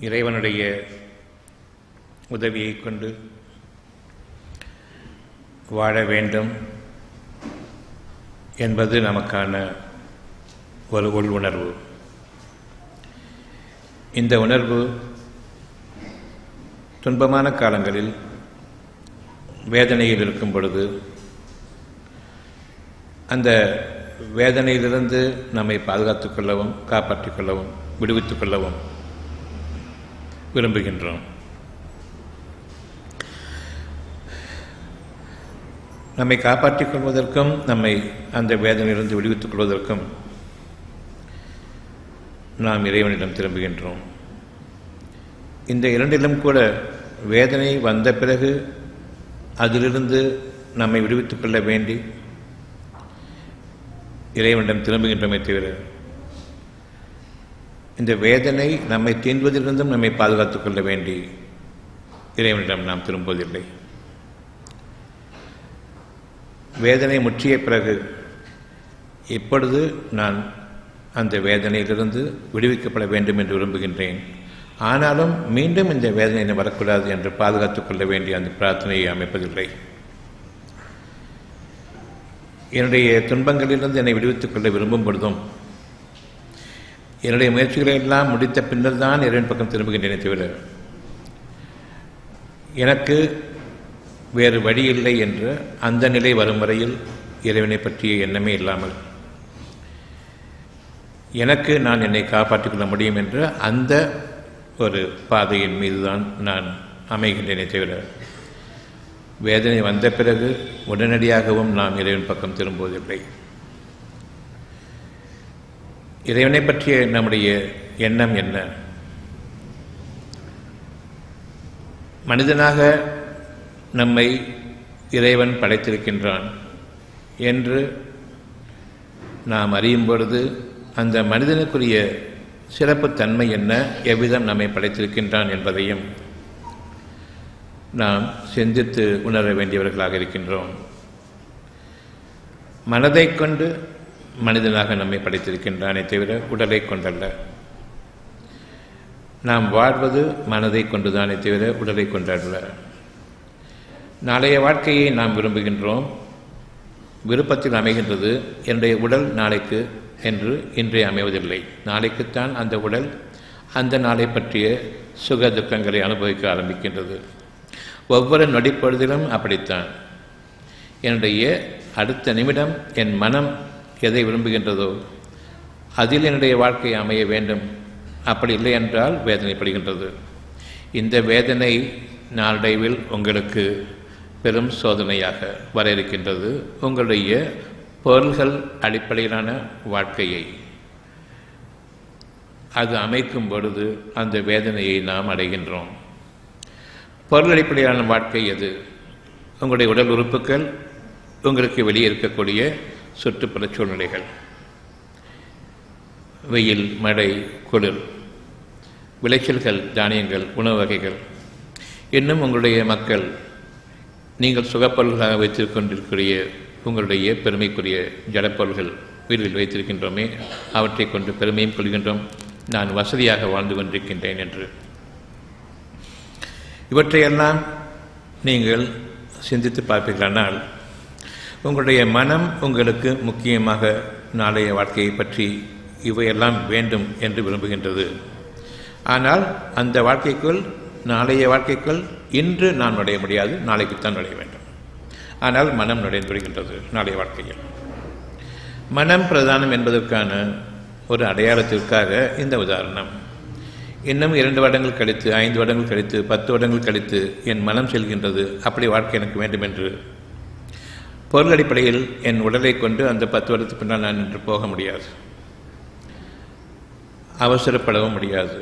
இறைவனுடைய உதவியை கொண்டு வாழ வேண்டும் என்பது நமக்கான ஒரு உள்உணர்வு. இந்த உணர்வு துன்பமான காலங்களில் வேதனையில் இருக்கும் பொழுது அந்த வேதனையிலிருந்து நம்மை பாதுகாத்துக் கொள்ளவும், காப்பாற்றிக் கொள்ளவும், விடுவித்துக் கொள்ளவும் விரும்புகின்றோம். நம்மை காப்பாற்றிக் கொள்வதற்கும் நம்மை அந்த வேதனையிலிருந்து விடுவித்துக் கொள்வதற்கும் நாம் இறைவனிடம் திரும்புகின்றோம். இந்த இரண்டிலும் கூட வேதனை வந்த பிறகு அதிலிருந்து நம்மை விடுவித்துக் கொள்ள வேண்டி இறைவனிடம் திரும்புகின்றோமே தவிர இந்த வேதனை நம்மை தீண்டுவதிலிருந்தும் நம்மை பாதுகாத்துக் கொள்ள வேண்டி இறைவனிடம் நாம் திரும்புவதில்லை. வேதனை முற்றிய பிறகு இப்பொழுது நான் அந்த வேதனையிலிருந்து விடுவிக்கப்பட வேண்டும் என்று விரும்புகின்றேன். ஆனாலும் மீண்டும் இந்த வேதனை வரக்கூடாது என்று பாதுகாத்துக் கொள்ள வேண்டிய அந்த பிரார்த்தனையை அமைப்பதில்லை. என்னுடைய துன்பங்களிலிருந்து என்னை விடுவித்துக் கொள்ள விரும்பும் பொழுதும் என்னுடைய முயற்சிகளை எல்லாம் முடித்த பின்னர் தான் இறைவன் பக்கம் திரும்புகின்றேனே தவிர எனக்கு வேறு வழி இல்லை என்ற அந்த நிலை வரும் வரையில் இறைவனை பற்றிய எண்ணமே இல்லாமல் எனக்கு நான் என்னை காப்பாற்றிக் கொள்ள முடியும் என்ற அந்த ஒரு பாதையின் மீதுதான் நான் அமைகின்றேனே தவிர வேதனை வந்த பிறகு உடனடியாகவும் நாம் இறைவன் பக்கம் திரும்புவதில்லை. இறைவனை பற்றிய நம்முடைய எண்ணம் என்ன? மனிதனாக நம்மை இறைவன் படைத்திருக்கின்றான் என்று நாம் அறியும் பொழுது அந்த மனிதனுக்குரிய சிறப்புத்தன்மை என்ன, எவ்விதம் நம்மை படைத்திருக்கின்றான் என்பதையும் நாம் சிந்தித்து உணர வேண்டியவர்களாக இருக்கின்றோம். மனதை கொண்டு மனிதனாக நம்மை படைத்திருக்கின்றானே தவிர உடலை கொண்டல்ல. நாம் வாழ்வது மனதை கொண்டுதானே தவிர உடலை கொண்டல்ல. நாளைய வாழ்க்கையை நாம் விரும்புகின்றோம். விருப்பத்தில் அமைகின்றது. என்னுடைய உடல் நாளைக்கு என்று இன்றே அமைவதில்லை. நாளைக்குத்தான் அந்த உடல் அந்த நாளை பற்றிய சுக துக்கங்களை அனுபவிக்க ஆரம்பிக்கின்றது. ஒவ்வொரு நொடிப்பொழுதிலும் அப்படித்தான். என்னுடைய அடுத்த நிமிடம் என் மனம் எதை விரும்புகின்றதோ அதில் என்னுடைய வாழ்க்கை அமைய வேண்டும். அப்படி இல்லை என்றால் வேதனைப்படுகின்றது. இந்த வேதனை நாளடைவில் உங்களுக்கு பெரும் சோதனையாக வர இருக்கின்றது. உங்களுடைய பொருள்கள் அடிப்படையிலான வாழ்க்கையை அது அமைக்கும் பொழுது அந்த வேதனையை நாம் அடைகின்றோம். பொருள் அடிப்படையிலான வாழ்க்கை எது? உங்களுடைய உடல் உறுப்புகள், உங்களுக்கு வெளியே இருக்கக்கூடிய சுற்றுப்புற சூழ்நிலைகள், வெயில், மழை, குளிர், விளைச்சல்கள், தானியங்கள், உணவு வகைகள், இன்னும் உங்களுடைய மக்கள், நீங்கள் சுகப்பொருள்களாக வைத்திருக்கொண்டிருக்கிற உங்களுடைய பெருமைக்குரிய ஜடப்பொருள்கள் வீடுகளில் வைத்திருக்கின்றோமே, அவற்றை கொண்டு பெருமையும் கொள்கின்றோம். நான் வசதியாக வாழ்ந்து கொண்டிருக்கின்றேன் என்று. இவற்றையெல்லாம் நீங்கள் சிந்தித்து பார்ப்பீர்களானால் உங்களுடைய மனம் உங்களுக்கு முக்கியமாக நாளைய வாழ்க்கையை பற்றி இவையெல்லாம் வேண்டும் என்று விரும்புகின்றது. ஆனால் அந்த வாழ்க்கைக்குள், நாளைய வாழ்க்கைக்குள் இன்று நான் நுழைய முடியாது, நாளைக்குத்தான் நுழைய வேண்டும். ஆனால் மனம் நுழைந்து விடுகின்றது நாளைய வாழ்க்கையில். மனம் பிரதானம் என்பதற்கான ஒரு அடையாளத்திற்காக இந்த உதாரணம். இன்னும் 2 வருடங்கள் கழித்து, 5 வருடங்கள் கழித்து, 10 வருடங்கள் கழித்து என் மனம் செல்கின்றது, அப்படி வாழ்க்கை எனக்கு வேண்டும் என்று. பொருள் அடிப்படையில் என் உடலை கொண்டு அந்த 10 வருடத்துக்கு பின்னால் நான் நின்று போக முடியாது, அவசரப்படவும் முடியாது.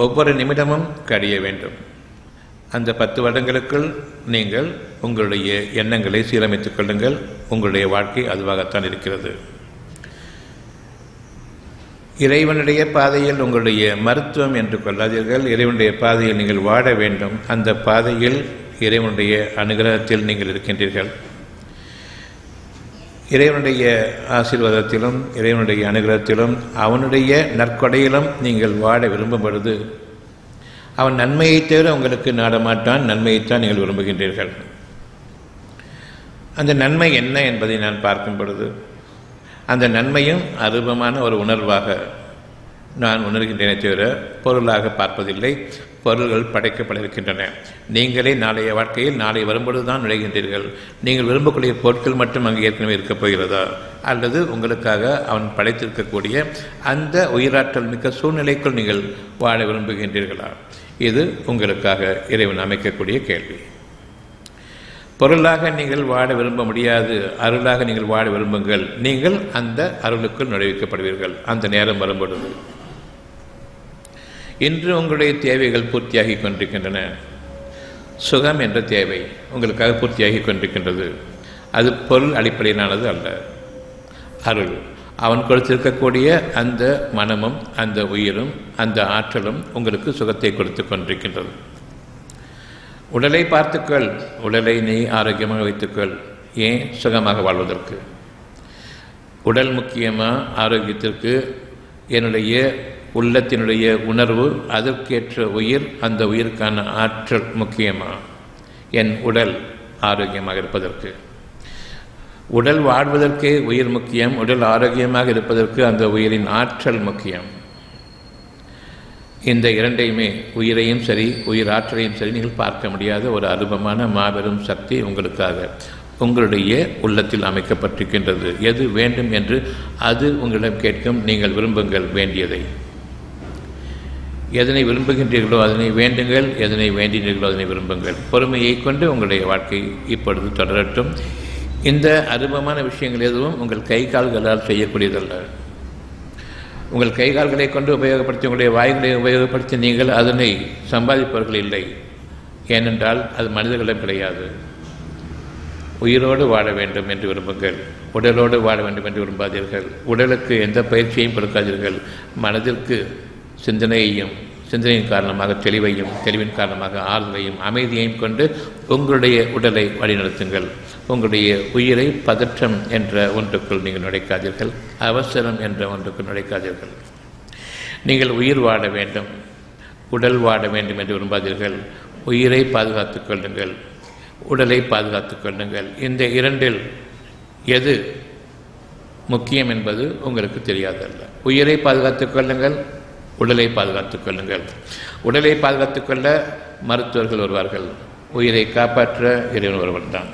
ஒவ்வொரு நிமிடமும் கழிய வேண்டும். அந்த 10 வருடங்களுக்குள் நீங்கள் உங்களுடைய எண்ணங்களை சீரமைத்துக் கொள்ளுங்கள். உங்களுடைய வாழ்க்கை அதுவாகத்தான் இருக்கிறது. இறைவனுடைய பாதையில் உங்களுடைய மருத்துவம் என்று கொள்ளாதீர்கள். இறைவனுடைய பாதையில் நீங்கள் வாழ வேண்டும். அந்த பாதையில் இறைவனுடைய அனுகிரகத்தில் நீங்கள் இருக்கின்றீர்கள். இறைவனுடைய ஆசீர்வாதத்திலும் இறைவனுடைய அனுகிரகத்திலும் அவனுடைய நற்கொடையிலும் நீங்கள் வாழ விரும்பும் பொழுது அவன் நன்மையை தவிர உங்களுக்கு நாடமாட்டான், நன்மையைத்தான் நீங்கள் விரும்புகின்றீர்கள். அந்த நன்மை என்ன என்பதை நான் பார்க்கும் பொழுது அந்த நன்மையும் அருபமான ஒரு உணர்வாக நான் உணர்கின்றேனே தவிர பொருளாக பார்ப்பதில்லை. பொருள்கள் படைக்கப்பட இருக்கின்றன. நீங்களே நாளைய வாழ்க்கையில் நாளை வரும்பொழுது தான் நுழைகின்றீர்கள். நீங்கள் விரும்பக்கூடிய பொருட்கள் மட்டும் அங்கே ஏற்கனவே இருக்கப் போகிறதா, அல்லது உங்களுக்காக அவன் படைத்திருக்கக்கூடிய அந்த உயிராற்றல் மிக்க சூழ்நிலைக்குள் நீங்கள் வாழ விரும்புகின்றீர்களா? இது உங்களுக்காக இறைவன் அமைக்கக்கூடிய கேள்வி. பொருளாக நீங்கள் வாழ விரும்ப முடியாது, அருளாக நீங்கள் வாழ விரும்புங்கள். நீங்கள் அந்த அருளுக்குள் நுழைவிக்கப்படுவீர்கள் அந்த நேரம் வரும்பொழுது. இன்று உங்களுடைய தேவைகள் பூர்த்தியாகி கொண்டிருக்கின்றன. சுகம் என்ற தேவை உங்களுக்காக பூர்த்தியாகி கொண்டிருக்கின்றது. அது பொருள் அடிப்படையிலானது அல்ல, அருள். அவன் கொடுத்திருக்கக்கூடிய அந்த மனமும் அந்த உயிரும் அந்த ஆற்றலும் உங்களுக்கு சுகத்தை கொடுத்து கொண்டிருக்கின்றது. உடலை பார்த்துக்கள், உடலை நீ ஆரோக்கியமாக வைத்துக்கள். ஏன்? சுகமாக வாழ்வதற்கு. உடல் முக்கியமா ஆரோக்கியத்திற்கு? என்னுடைய உள்ளத்தினுடைய உணர்வு, அதற்கேற்ற உயிர், அந்த உயிருக்கான ஆற்றல் முக்கியமா? என் உடல் ஆரோக்கியமாக இருப்பதற்கு. உடல் வாழ்வதற்கே உயிர் முக்கியம். உடல் ஆரோக்கியமாக இருப்பதற்கு அந்த உயிரின் ஆற்றல் முக்கியம். இந்த இரண்டையுமே, உயிரையும் சரி உயிர் ஆற்றலையும் சரி, நீங்கள் பார்க்க முடியாத ஒரு அருபமான மாபெரும் சக்தி உங்களுக்காக உங்களுடைய உள்ளத்தில் அமைக்கப்பட்டிருக்கின்றது. எது வேண்டும் என்று அது உங்களிடம் கேட்கும். நீங்கள் விரும்புங்கள் வேண்டியதை. எதனை விரும்புகின்றீர்களோ அதனை வேண்டுங்கள், எதனை வேண்டினீர்களோ அதனை விரும்புங்கள். பொறுமையை கொண்டு உங்களுடைய வாழ்க்கை இப்பொழுது தொடரட்டும். இந்த அருபமான விஷயங்கள் எதுவும் உங்கள் கை கால்களால் செய்யக்கூடியதல்ல. உங்கள் கை கால்களை கொண்டு உபயோகப்படுத்தி, உங்களுடைய வாய்களை உபயோகப்படுத்தி நீங்கள் அதனை சம்பாதிப்பவர்கள் இல்லை. ஏனென்றால் அது மனிதர்களிடம் கிடையாது. உயிரோடு வாழ வேண்டும் என்று விரும்புங்கள், உடலோடு வாழ வேண்டும் என்று விரும்பாதீர்கள். உடலுக்கு எந்த பயிற்சியையும் கொடுக்காதீர்கள். மனதிற்கு சிந்தனையையும், சிந்தனையின் காரணமாக தெளிவையும், தெளிவின் காரணமாக ஆறுதலையும் அமைதியையும் கொண்டு உங்களுடைய உடலை வழிநடத்துங்கள். உங்களுடைய உயிரை பதற்றம் என்ற ஒன்றுக்குள் நீங்கள் நுழைக்காதீர்கள், அவசரம் என்ற ஒன்றுக்குள் நுழைக்காதீர்கள். நீங்கள் உயிர் வாழ வேண்டும், உடல் வாழ வேண்டும் என்று விரும்பாதீர்கள். உயிரை பாதுகாத்துக் கொள்ளுங்கள், உடலை பாதுகாத்துக் கொள்ளுங்கள். இந்த இரண்டில் எது முக்கியம் என்பது உங்களுக்கு தெரியாதல்ல. உயிரை பாதுகாத்துக் கொள்ளுங்கள், உடலை பாதுகாத்துக் கொள்ளுங்கள். உடலை பாதுகாத்துக் கொள்ள மருத்துவர்கள் வருவார்கள், உயிரை காப்பாற்ற இறைவன் ஒருவன் தான்.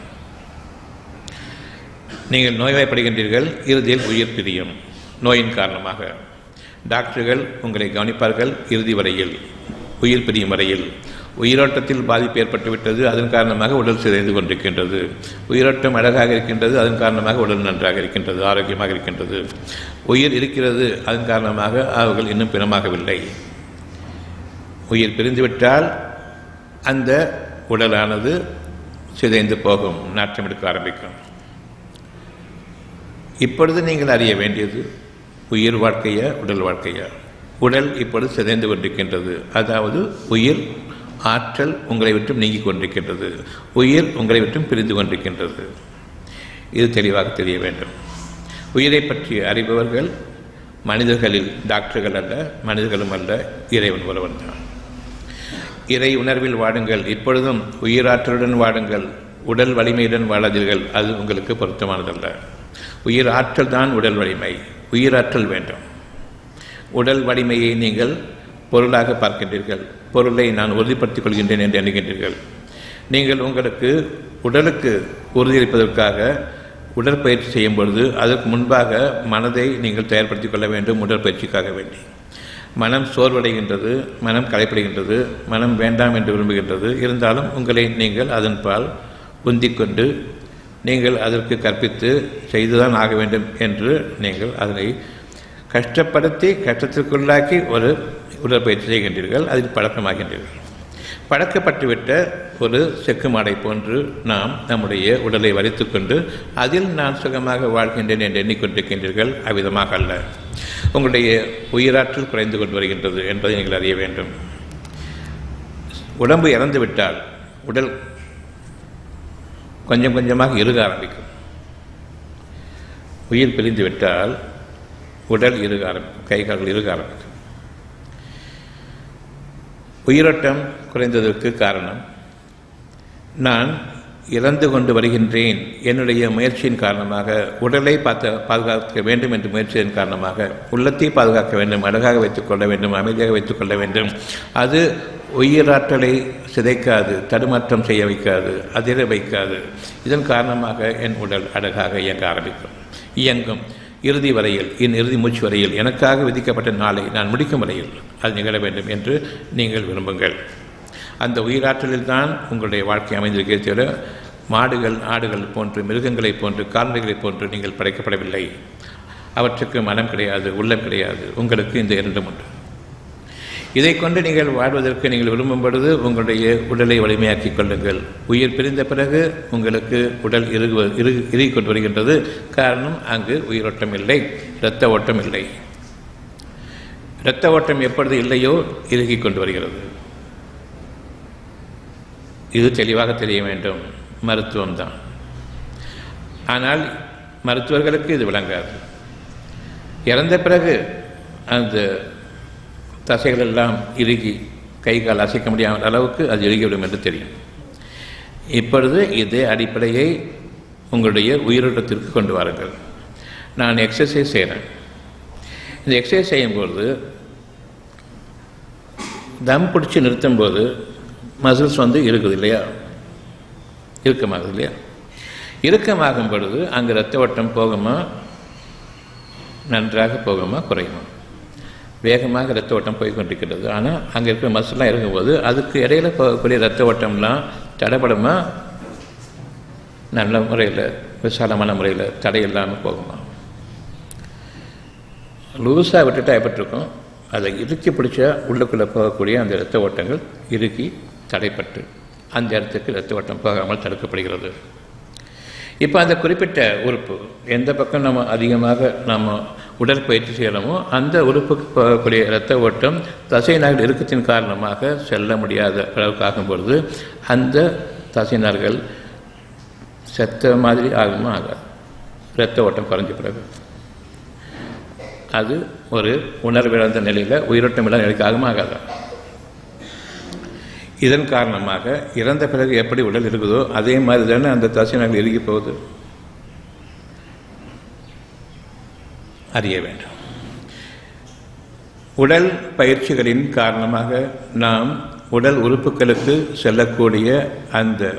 நீங்கள் நோய்வாய்ப்படுகின்றீர்கள், இறுதியில் உயிர் பிரியும். நோயின் காரணமாக டாக்டர்கள் உங்களை கவனிப்பார்கள். இறுதி வரையில், உயிர் பிரியும் வரையில். உயிரோட்டத்தில் பாதிப்பு ஏற்பட்டுவிட்டது, அதன் காரணமாக உடல் சிதைந்து கொண்டிருக்கின்றது. உயிரோட்டம் அழகாக இருக்கின்றது, அதன் காரணமாக உடல் நன்றாக இருக்கின்றது, ஆரோக்கியமாக இருக்கின்றது. உயிர் இருக்கிறது, அதன் காரணமாக அவர்கள் இன்னும் பிணமாகவில்லை. உயிர் பிரிந்துவிட்டால் அந்த உடலானது சிதைந்து போகும், நாற்றம் எடுக்க ஆரம்பிக்கும். இப்பொழுது நீங்கள் அறிய வேண்டியது உயிர் வாழ்க்கையா உடல் வாழ்க்கையா? உடல் இப்பொழுது சிதைந்து கொண்டிருக்கின்றது, அதாவது உயிர் ஆற்றல் உங்களை விட்டும் நீங்கிக் கொண்டிருக்கின்றது, உயிர் உங்களை விட்டும் பிரிந்து கொண்டிருக்கின்றது. இது தெளிவாக தெரிய வேண்டும். உயிரை பற்றி அறிபவர்கள் மனிதர்களில் டாக்டர்கள் அல்ல, மனிதர்களும் அல்ல, இறைவன் ஒருவன் தான். இறை உணர்வில் வாடுங்கள். இப்பொழுதும் உயிராற்றலுடன் வாடுங்கள், உடல் வலிமையுடன் வாழாதீர்கள். அது உங்களுக்கு பொருத்தமானதல்ல. உயிர் ஆற்றல் தான் உடல் வலிமை. உயிராற்றல் வேண்டும். உடல் வலிமையை நீங்கள் பொருளாக பார்க்கின்றீர்கள். பொருளை நான் உறுதிப்படுத்திக் கொள்கின்றேன் என்று எண்ணுகின்றீர்கள். நீங்கள் உங்களுக்கு உடலுக்கு உறுதியளிப்பதற்காக உடற்பயிற்சி செய்யும் பொழுது அதற்கு முன்பாக மனதை நீங்கள் தயார்படுத்திக் கொள்ள வேண்டும். உடற்பயிற்சிக்காக வேண்டி மனம் சோர்வடைகின்றது, மனம் களைப்படுகின்றது, மனம் வேண்டாம் என்று விரும்புகின்றது. இருந்தாலும் உங்களை நீங்கள் அதன்பால் உந்திக்கொண்டு நீங்கள் அதற்கு கற்பித்து செய்துதான் ஆக வேண்டும் என்று நீங்கள் அதனை கஷ்டப்படுத்தி கஷ்டத்திற்குள்ளாக்கி ஒரு உடற்பயிற்சி செய்கின்றீர்கள். அதில் பழக்கமாகின்றீர்கள். பழக்கப்பட்டுவிட்ட ஒரு செக்கு மாடை போன்று நாம் நம்முடைய உடலை வரைத்து கொண்டு அதில் நான் சுகமாக வாழ்கின்றேன் என்று எண்ணிக்கொண்டிருக்கின்றீர்கள். அவ்விதமாக அல்ல. உங்களுடைய உயிராற்றல் குறைந்து கொண்டு வருகின்றது என்பதை நீங்கள் அறிய வேண்டும். உடம்பு இறந்துவிட்டால் உடல் கொஞ்சம் கொஞ்சமாக இறுக ஆரம்பிக்கும். உயிர் பிரிந்து விட்டால் உடல் இறுக ஆரம்பிக்கும், கை கால்கள் இறுக ஆரம்பிக்கும். உயிரோட்டம் குறைந்ததற்கு காரணம் நான் இறந்து கொண்டு வருகின்றேன். என்னுடைய முயற்சியின் காரணமாக உடலை பாதுகாக்க வேண்டும் என்று முயற்சியின் காரணமாக உள்ளத்தை பாதுகாக்க வேண்டும், அழகாக வைத்துக்கொள்ள வேண்டும், அமைதியாக வைத்துக்கொள்ள வேண்டும். அது உயிராற்றலை சிதைக்காது, தடுமாற்றம் செய்ய வைக்காது, அதிர வைக்காது. இதன் காரணமாக என் உடல் அழகாக இயங்க ஆரம்பிக்கும், இயங்கும். இறுதி வரையில், என் இறுதி மூச்சு வரையில், எனக்காக விதிக்கப்பட்ட நாளை நான் முடிக்கும் வரையில் அது நிகழ வேண்டும் என்று நீங்கள் விரும்புங்கள். அந்த உயிராற்றலில் தான் உங்களுடைய வாழ்க்கை அமைந்திருக்கிறே தவிர மாடுகள், ஆடுகள் போன்று, மிருகங்களைப் போன்று, கால்நடைகளைப் போன்று நீங்கள் படைக்கப்படவில்லை. அவற்றுக்கு மனம் கிடையாது, உள்ளம் கிடையாது. உங்களுக்கு இந்த இரண்டும் உண்டு. இதை கொண்டு நீங்கள் வாழ்வதற்கு நீங்கள் விரும்பும் பொழுது உங்களுடைய உடலை வலிமையாக்கிக் கொள்ளுங்கள். உயிர் பிரிந்த பிறகு உங்களுக்கு உடல் இறுகி கொண்டு வருகின்றது. காரணம், அங்கு உயிரோட்டம் இல்லை, இரத்த ஓட்டம் இல்லை. இரத்த ஓட்டம் எப்பொழுது இல்லையோ இறுகி கொண்டு வருகிறது. இது தெளிவாக தெரிய வேண்டும். மருத்துவம்தான். ஆனால் மருத்துவர்களுக்கு இது விளங்காது. இறந்த பிறகு அந்த தசைகள் எல்லாம் இறுகி கை கால் அசைக்க முடியாத அளவுக்கு அது இறுகிவிடும் என்று தெரியும். இப்பொழுது இதே அடிப்படையை உங்களுடைய உயிரோட்டத்திற்கு கொண்டு வாருங்கள். நான் எக்ஸசைஸ் செய்கிறேன். இந்த எக்ஸசைஸ் செய்யும்போது தம் பிடிச்சி நிறுத்தும்போது மசில்ஸ் இருக்குது இல்லையா, இறுக்கமாகுது இல்லையா? இறுக்கமாகும் பொழுது அங்கு இரத்த ஓட்டம் போகுமா, நன்றாக போகுமா, குறையுமா? வேகமாக இரத்த ஓட்டம் போய் கொண்டிருக்கிறது. ஆனால் அங்கே இருக்கிற மசில்லாம் இருக்கும்போது அதுக்கு இடையில போகக்கூடிய இரத்த ஓட்டம்லாம் தடைபடுமா, நல்ல முறையில் விசாலமான முறையில் தடை இல்லாமல் போகுமா? லூஸாக விட்டுட்டா எப்பட்டிருக்கும், அதை இறுக்கி பிடிச்சா உள்ளுக்குள்ளே போகக்கூடிய அந்த இரத்த ஓட்டங்கள் இறுக்கி தடைப்பட்டு அந்த இடத்துக்கு இரத்த ஓட்டம் போகாமல் தடுக்கப்படுகிறது. இப்போ அந்த குறிப்பிட்ட உறுப்பு எந்த பக்கம் நம்ம அதிகமாக நாம் உடற்பயிற்சி செய்யணுமோ அந்த உறுப்புக்கு போகக்கூடிய இரத்த ஓட்டம் தசை நார்கள் இறுக்கத்தின் காரணமாக செல்ல முடியாத அளவுக்கு ஆகும்பொழுது அந்த தசை நார்கள் செத்த மாதிரி ஆகுமா, ஆகாது. இரத்த ஓட்டம் குறைஞ்ச பிறகு அது ஒரு உணர்விழந்த நிலையில் உயிரோட்டம் இல்லாத நிலைக்கு ஆகுமா, ஆகாதா? இதன் காரணமாக இறந்த பிறகு எப்படி உடல் இருக்குதோ அதே மாதிரி தானே அந்த தசை நாங்கள் இறுகி போகுது. அறிய வேண்டும். உடல் பயிற்சிகளின் காரணமாக நாம் உடல் உறுப்புகளுக்கு செல்லக்கூடிய அந்த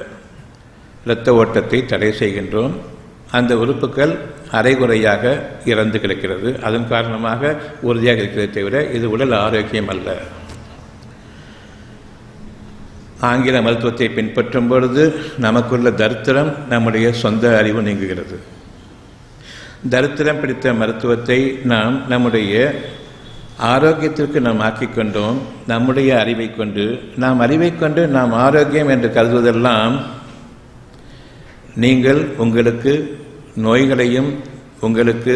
இரத்த ஓட்டத்தை தடை செய்கின்றோம். அந்த உறுப்புகள் அரைகுறையாக இறந்து கிடக்கிறது. அதன் காரணமாக உறுதியாக இருக்கிறதை தவிர இது உடல் ஆரோக்கியம் அல்ல. ஆங்கில மருத்துவத்தை பின்பற்றும் பொழுது நமக்குள்ள தரித்திரம், நம்முடைய சொந்த அறிவு நீங்குகிறது. தரித்திரம் பிடித்த மருத்துவத்தை நாம் நம்முடைய ஆரோக்கியத்திற்கு நாம் ஆக்கிக்கொண்டோம். நம்முடைய அறிவை கொண்டு நாம் ஆரோக்கியம் என்று கருதுவதெல்லாம் நீங்கள் உங்களுக்கு நோய்களையும் உங்களுக்கு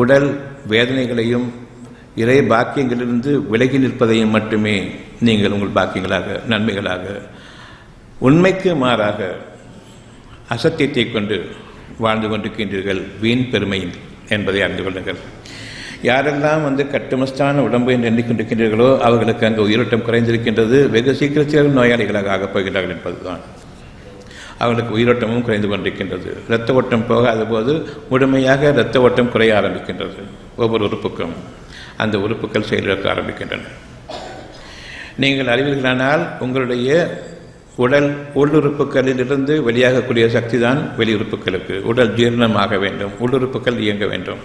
உடல் வேதனைகளையும் இறை பாக்கியங்களிலிருந்து விலகி நிற்பதையும் மட்டுமே நீங்கள் உங்கள் பாக்கியங்களாக, நன்மைகளாக, உண்மைக்கு மாறாக அசத்தியத்தை கொண்டு வாழ்ந்து கொண்டிருக்கின்றீர்கள். வீண் பெருமை என்பதை அறிந்து கொள்ளுங்கள். யாரெல்லாம் கட்டுமஸ்தான உடம்பு என்று எண்ணிக்கொண்டிருக்கின்றீர்களோ அவர்களுக்கு அங்கு உயிரோட்டம் குறைந்திருக்கின்றது. வெகு சீக்கிரத்தில் நோயாளிகளாக ஆகப் போகிறார்கள் என்பதுதான். அவர்களுக்கு உயிரோட்டமும் குறைந்து கொண்டிருக்கின்றது. இரத்த ஓட்டம் போகாத போது முழுமையாக இரத்த ஓட்டம் குறைய ஆரம்பிக்கின்றது. ஒவ்வொரு உறுப்புக்கும் அந்த உறுப்புகள் செயலிழக்க ஆரம்பிக்கின்றன. நீங்கள் அறிவீர்களானால் உங்களுடைய உடல் உள்ளுறுப்புகளிலிருந்து வெளியாகக்கூடிய சக்தி தான் வெளியுறுப்புகளுக்கு. உடல் ஜீரணமாக வேண்டும், உள்ளுறுப்புகள் இயங்க வேண்டும்.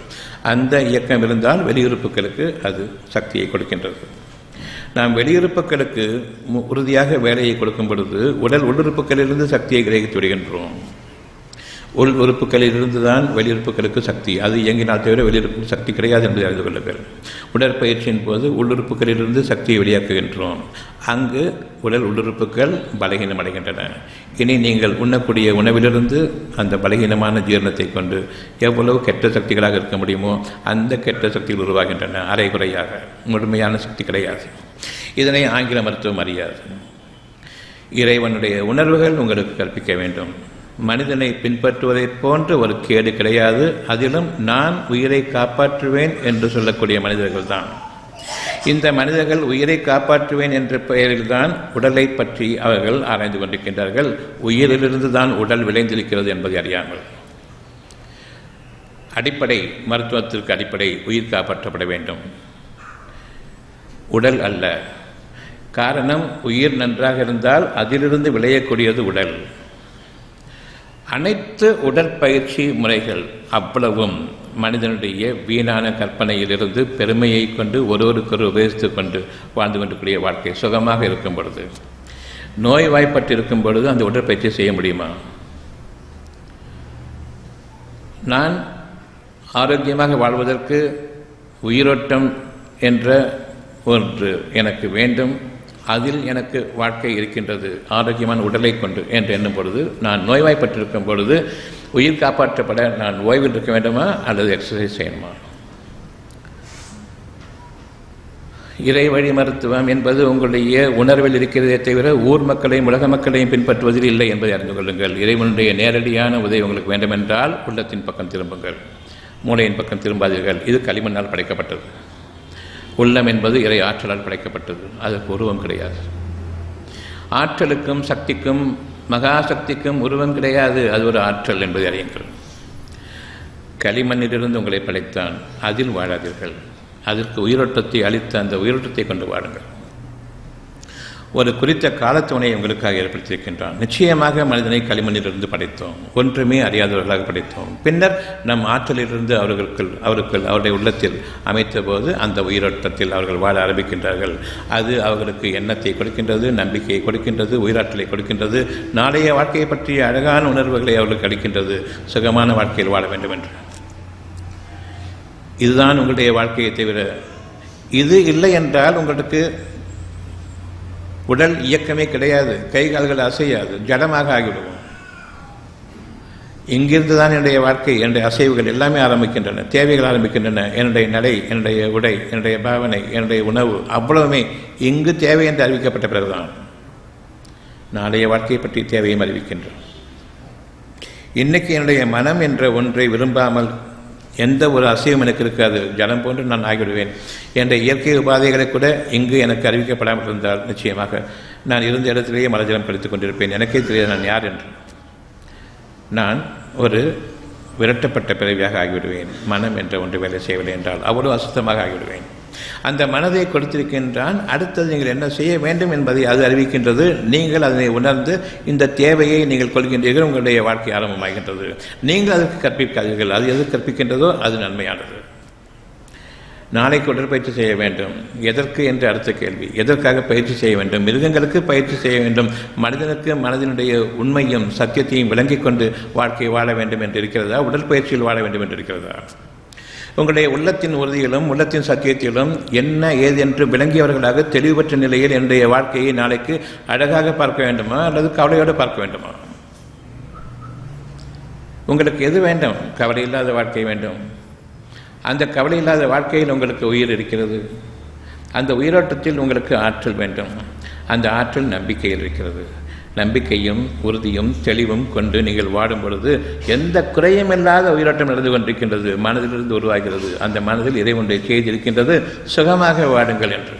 அந்த இயக்கம் இருந்தால் வெளியுறுப்புகளுக்கு அது சக்தியை கொடுக்கின்றது. நாம் வெளியுறுப்புகளுக்கு உறுதியாக வேலையை கொடுக்கும் பொழுது உடல் உள்ளுறுப்புகளிலிருந்து சக்தியை கிரகித்து விடுகின்றோம். உள் உறுப்புகளிலிருந்து தான் வெளியுறுப்புகளுக்கு சக்தி. அது இயங்கினால் தவிர வெளியுறுப்புக்கு சக்தி கிடையாது என்பதை அறிந்து கொள்ளுங்கள். உடற்பயிற்சியின் போது உள்ளுறுப்புகளிலிருந்து சக்தியை வெளியாக்குகின்றோம். அங்கு உடல் உள்ளுறுப்புகள் பலகீனமடைகின்றன. இனி நீங்கள் உண்ணக்கூடிய உணவிலிருந்து அந்த பலகீனமான ஜீரணத்தை கொண்டு எவ்வளவு கெட்ட சக்திகளாக இருக்க முடியுமோ அந்த கெட்ட சக்திகள் உருவாகின்றன. அரைகுறையாக, முழுமையான சக்தி கிடையாது. இதனை ஆங்கில மருத்துவம் அறியாது. இறைவனுடைய உணர்வுகள் உங்களுக்கு கற்பிக்க வேண்டும். மனிதனை பின்பற்றுவதைப் போன்ற ஒரு கேடு கிடையாது. அதிலும் நான் உயிரை காப்பாற்றுவேன் என்று சொல்லக்கூடிய மனிதர்கள் தான் இந்த மனிதர்கள் உயிரை காப்பாற்றுவேன் என்ற பெயரில்தான் உடலை பற்றி அவர்கள் ஆராய்ந்து கொண்டிருக்கின்றார்கள். உயிரிலிருந்து தான் உடல் விளைந்திருக்கிறது என்பதை அறியாமல். அடிப்படை மருத்துவத்திற்கு அடிப்படை உயிர் காப்பாற்றப்பட வேண்டும், உடல் அல்ல. காரணம், உயிர் நன்றாக இருந்தால் அதிலிருந்து விளையக்கூடியது உடல். அனைத்து உடற்பயிற்சி முறைகள் அவ்வளவும் மனிதனுடைய வீணான கற்பனையிலிருந்து பெருமையை கொண்டு ஒருவருக்கொரு உபயோகித்துக் கொண்டு வாழ்ந்து கொண்டிருக்கிற வாழ்க்கை. சுகமாக இருக்கும் பொழுது, நோய்வாய்ப்பட்டு இருக்கும் பொழுது அந்த உடற்பயிற்சி செய்ய முடியுமா? நான் ஆரோக்கியமாக வாழ்வதற்கு உயிரோட்டம் என்ற ஒன்று எனக்கு வேண்டும், அதில் எனக்கு வாழ்க்கை இருக்கின்றது, ஆரோக்கியமான உடலை கொண்டு என்று எண்ணும் பொழுது, நான் நோய்வாய்ப்பட்டிருக்கும் பொழுது உயிர் காப்பாற்றப்பட நான் ஓய்வில் இருக்க வேண்டுமா அல்லது எக்ஸசைஸ் செய்யணுமா? இறை வழி மருத்துவம் என்பது உங்களுடைய உணர்வில் இருக்கிறதே தவிர ஊர் மக்களையும் உலக மக்களையும் பின்பற்றுவதில் இல்லை என்பதை அறிந்து கொள்ளுங்கள். இறைவனுடைய நேரடியான உதவி உங்களுக்கு வேண்டுமென்றால் உள்ளத்தின் பக்கம் திரும்புங்கள், மூளையின் பக்கம் திரும்பாதீர்கள். இது களிமண்ணால் படைக்கப்பட்டது. உள்ளம் என்பது இறை ஆற்றலால் படைக்கப்பட்டது, அதற்கு உருவம் கிடையாது. ஆற்றலுக்கும் சக்திக்கும் மகாசக்திக்கும் உருவம் கிடையாது, அது ஒரு ஆற்றல் என்பதை அறியுங்கள். களிமண்ணிலிருந்து உங்களை படைத்தான், அதில் வாழாதீர்கள். அதற்கு உயிரோட்டத்தை அளித்த அந்த உயிரோட்டத்தை கொண்டு வாழுங்கள். ஒரு குறித்த காலத்துவனை உங்களுக்காக ஏற்படுத்தியிருக்கின்றான். நிச்சயமாக மனிதனை களிமண்ணிலிருந்து படைத்தோம், ஒன்றுமே அறியாதவர்களாக படைத்தோம். பின்னர் நம் ஆற்றலிலிருந்து அவருடைய உள்ளத்தில் அமைத்த போது அந்த உயிரோட்டத்தில் அவர்கள் வாழ ஆரம்பிக்கின்றார்கள். அது அவர்களுக்கு எண்ணத்தை கொடுக்கின்றது, நம்பிக்கையை கொடுக்கின்றது, உயிராற்றலை கொடுக்கின்றது, நாளைய வாழ்க்கையை பற்றிய அழகான உணர்வுகளை அவர்களுக்கு அளிக்கின்றது, சுகமான வாழ்க்கையில் வாழ வேண்டும் என்று. இதுதான் உங்களுடைய வாழ்க்கையை தவிர இது இல்லை என்றால் உங்களுக்கு உடல் இயக்கமே கிடையாது, கை கால்கள் அசையாது, ஜடமாக ஆகிவிடுவோம். இங்கிருந்து தான் என்னுடைய வாழ்க்கை, என்னுடைய அசைவுகள் எல்லாமே ஆரம்பிக்கின்றன, தேவைகள் ஆரம்பிக்கின்றன. என்னுடைய நடை, என்னுடைய உடை, என்னுடைய பாவனை, என்னுடைய உணவு அவ்வளவுமே இங்கு தேவை என்று அறிவிக்கப்பட்ட பிறகுதான் நாளைய வாழ்க்கையை பற்றி தேவையும் அறிவிக்கின்றோம். இன்னைக்கு என்னுடைய மனம் என்ற ஒன்றை விரும்பாமல் எந்த ஒரு அசைவும் எனக்கு இருக்காது, ஜலம் போன்று நான் ஆகிவிடுவேன் என்ற இயற்கை உபாதைகளை கூட இங்கு எனக்கு அறிவிக்கப்படாமல் இருந்தால் நிச்சயமாக நான் இருந்த இடத்திலேயே மலஜலம் கழித்துக் கொண்டிருப்பேன். எனக்கே தெரியாது நான் யார் என்று. நான் ஒரு விரட்டப்பட்ட பிறவியாக ஆகிவிடுவேன். மனம் என்ற ஒன்று வேலை செய்யவில்லை என்றால் அவ்வளவு அசுத்தமாக ஆகிவிடுவேன். அந்த மனதை கொடுத்திருக்கின்றான். அடுத்தது நீங்கள் என்ன செய்ய வேண்டும் என்பதை அது அறிவிக்கின்றது. நீங்கள் அதனை உணர்ந்து இந்த தேவையை நீங்கள் கொள்கின்றீர்கள், உங்களுடைய வாழ்க்கை ஆரம்பமாகின்றது. நீங்கள் அதற்கு கற்பிக்காதீர்கள், அது எது கற்பிக்கின்றதோ அது நன்மையானது. நாளைக்கு உடற்பயிற்சி செய்ய வேண்டும், எதற்கு என்று அடுத்த கேள்வி. எதற்காக பயிற்சி செய்ய வேண்டும்? மிருகங்களுக்கு பயிற்சி செய்ய வேண்டும், மனிதனுக்கு மனதினுடைய உண்மையும் சத்தியத்தையும் விளங்கிக் கொண்டு வாழ்க்கை வாழ வேண்டும் என்று இருக்கிறதா? உடற்பயிற்சியில் வாழ வேண்டும் என்று இருக்கிறதா? உங்களுடைய உள்ளத்தின் உறுதியிலும் உள்ளத்தின் சத்தியத்திலும் என்ன ஏது என்று விளங்கியவர்களாக தெளிவுபற்ற நிலையில் என்னுடைய வாழ்க்கையை நாளைக்கு அழகாக பார்க்க வேண்டுமா அல்லது கவலையோடு பார்க்க வேண்டுமா? உங்களுக்கு எது வேண்டும்? கவலை இல்லாத வாழ்க்கை வேண்டும். அந்த கவலை இல்லாத வாழ்க்கையில் உங்களுக்கு உயிர் இருக்கிறது. அந்த உயிரோட்டத்தில் உங்களுக்கு ஆற்றல் வேண்டும். அந்த ஆற்றல் நம்பிக்கையில் இருக்கிறது. நம்பிக்கையும் உறுதியும் தெளிவும் கொண்டு நீங்கள் வாடும் பொழுது எந்த குறையும் இல்லாத உயிரோட்டம் நடந்து கொண்டிருக்கின்றது, மனதிலிருந்து உருவாகிறது. அந்த மனதில் இறை ஒன்றை செய்திருக்கின்றது, சுகமாக வாடுங்கள் என்று.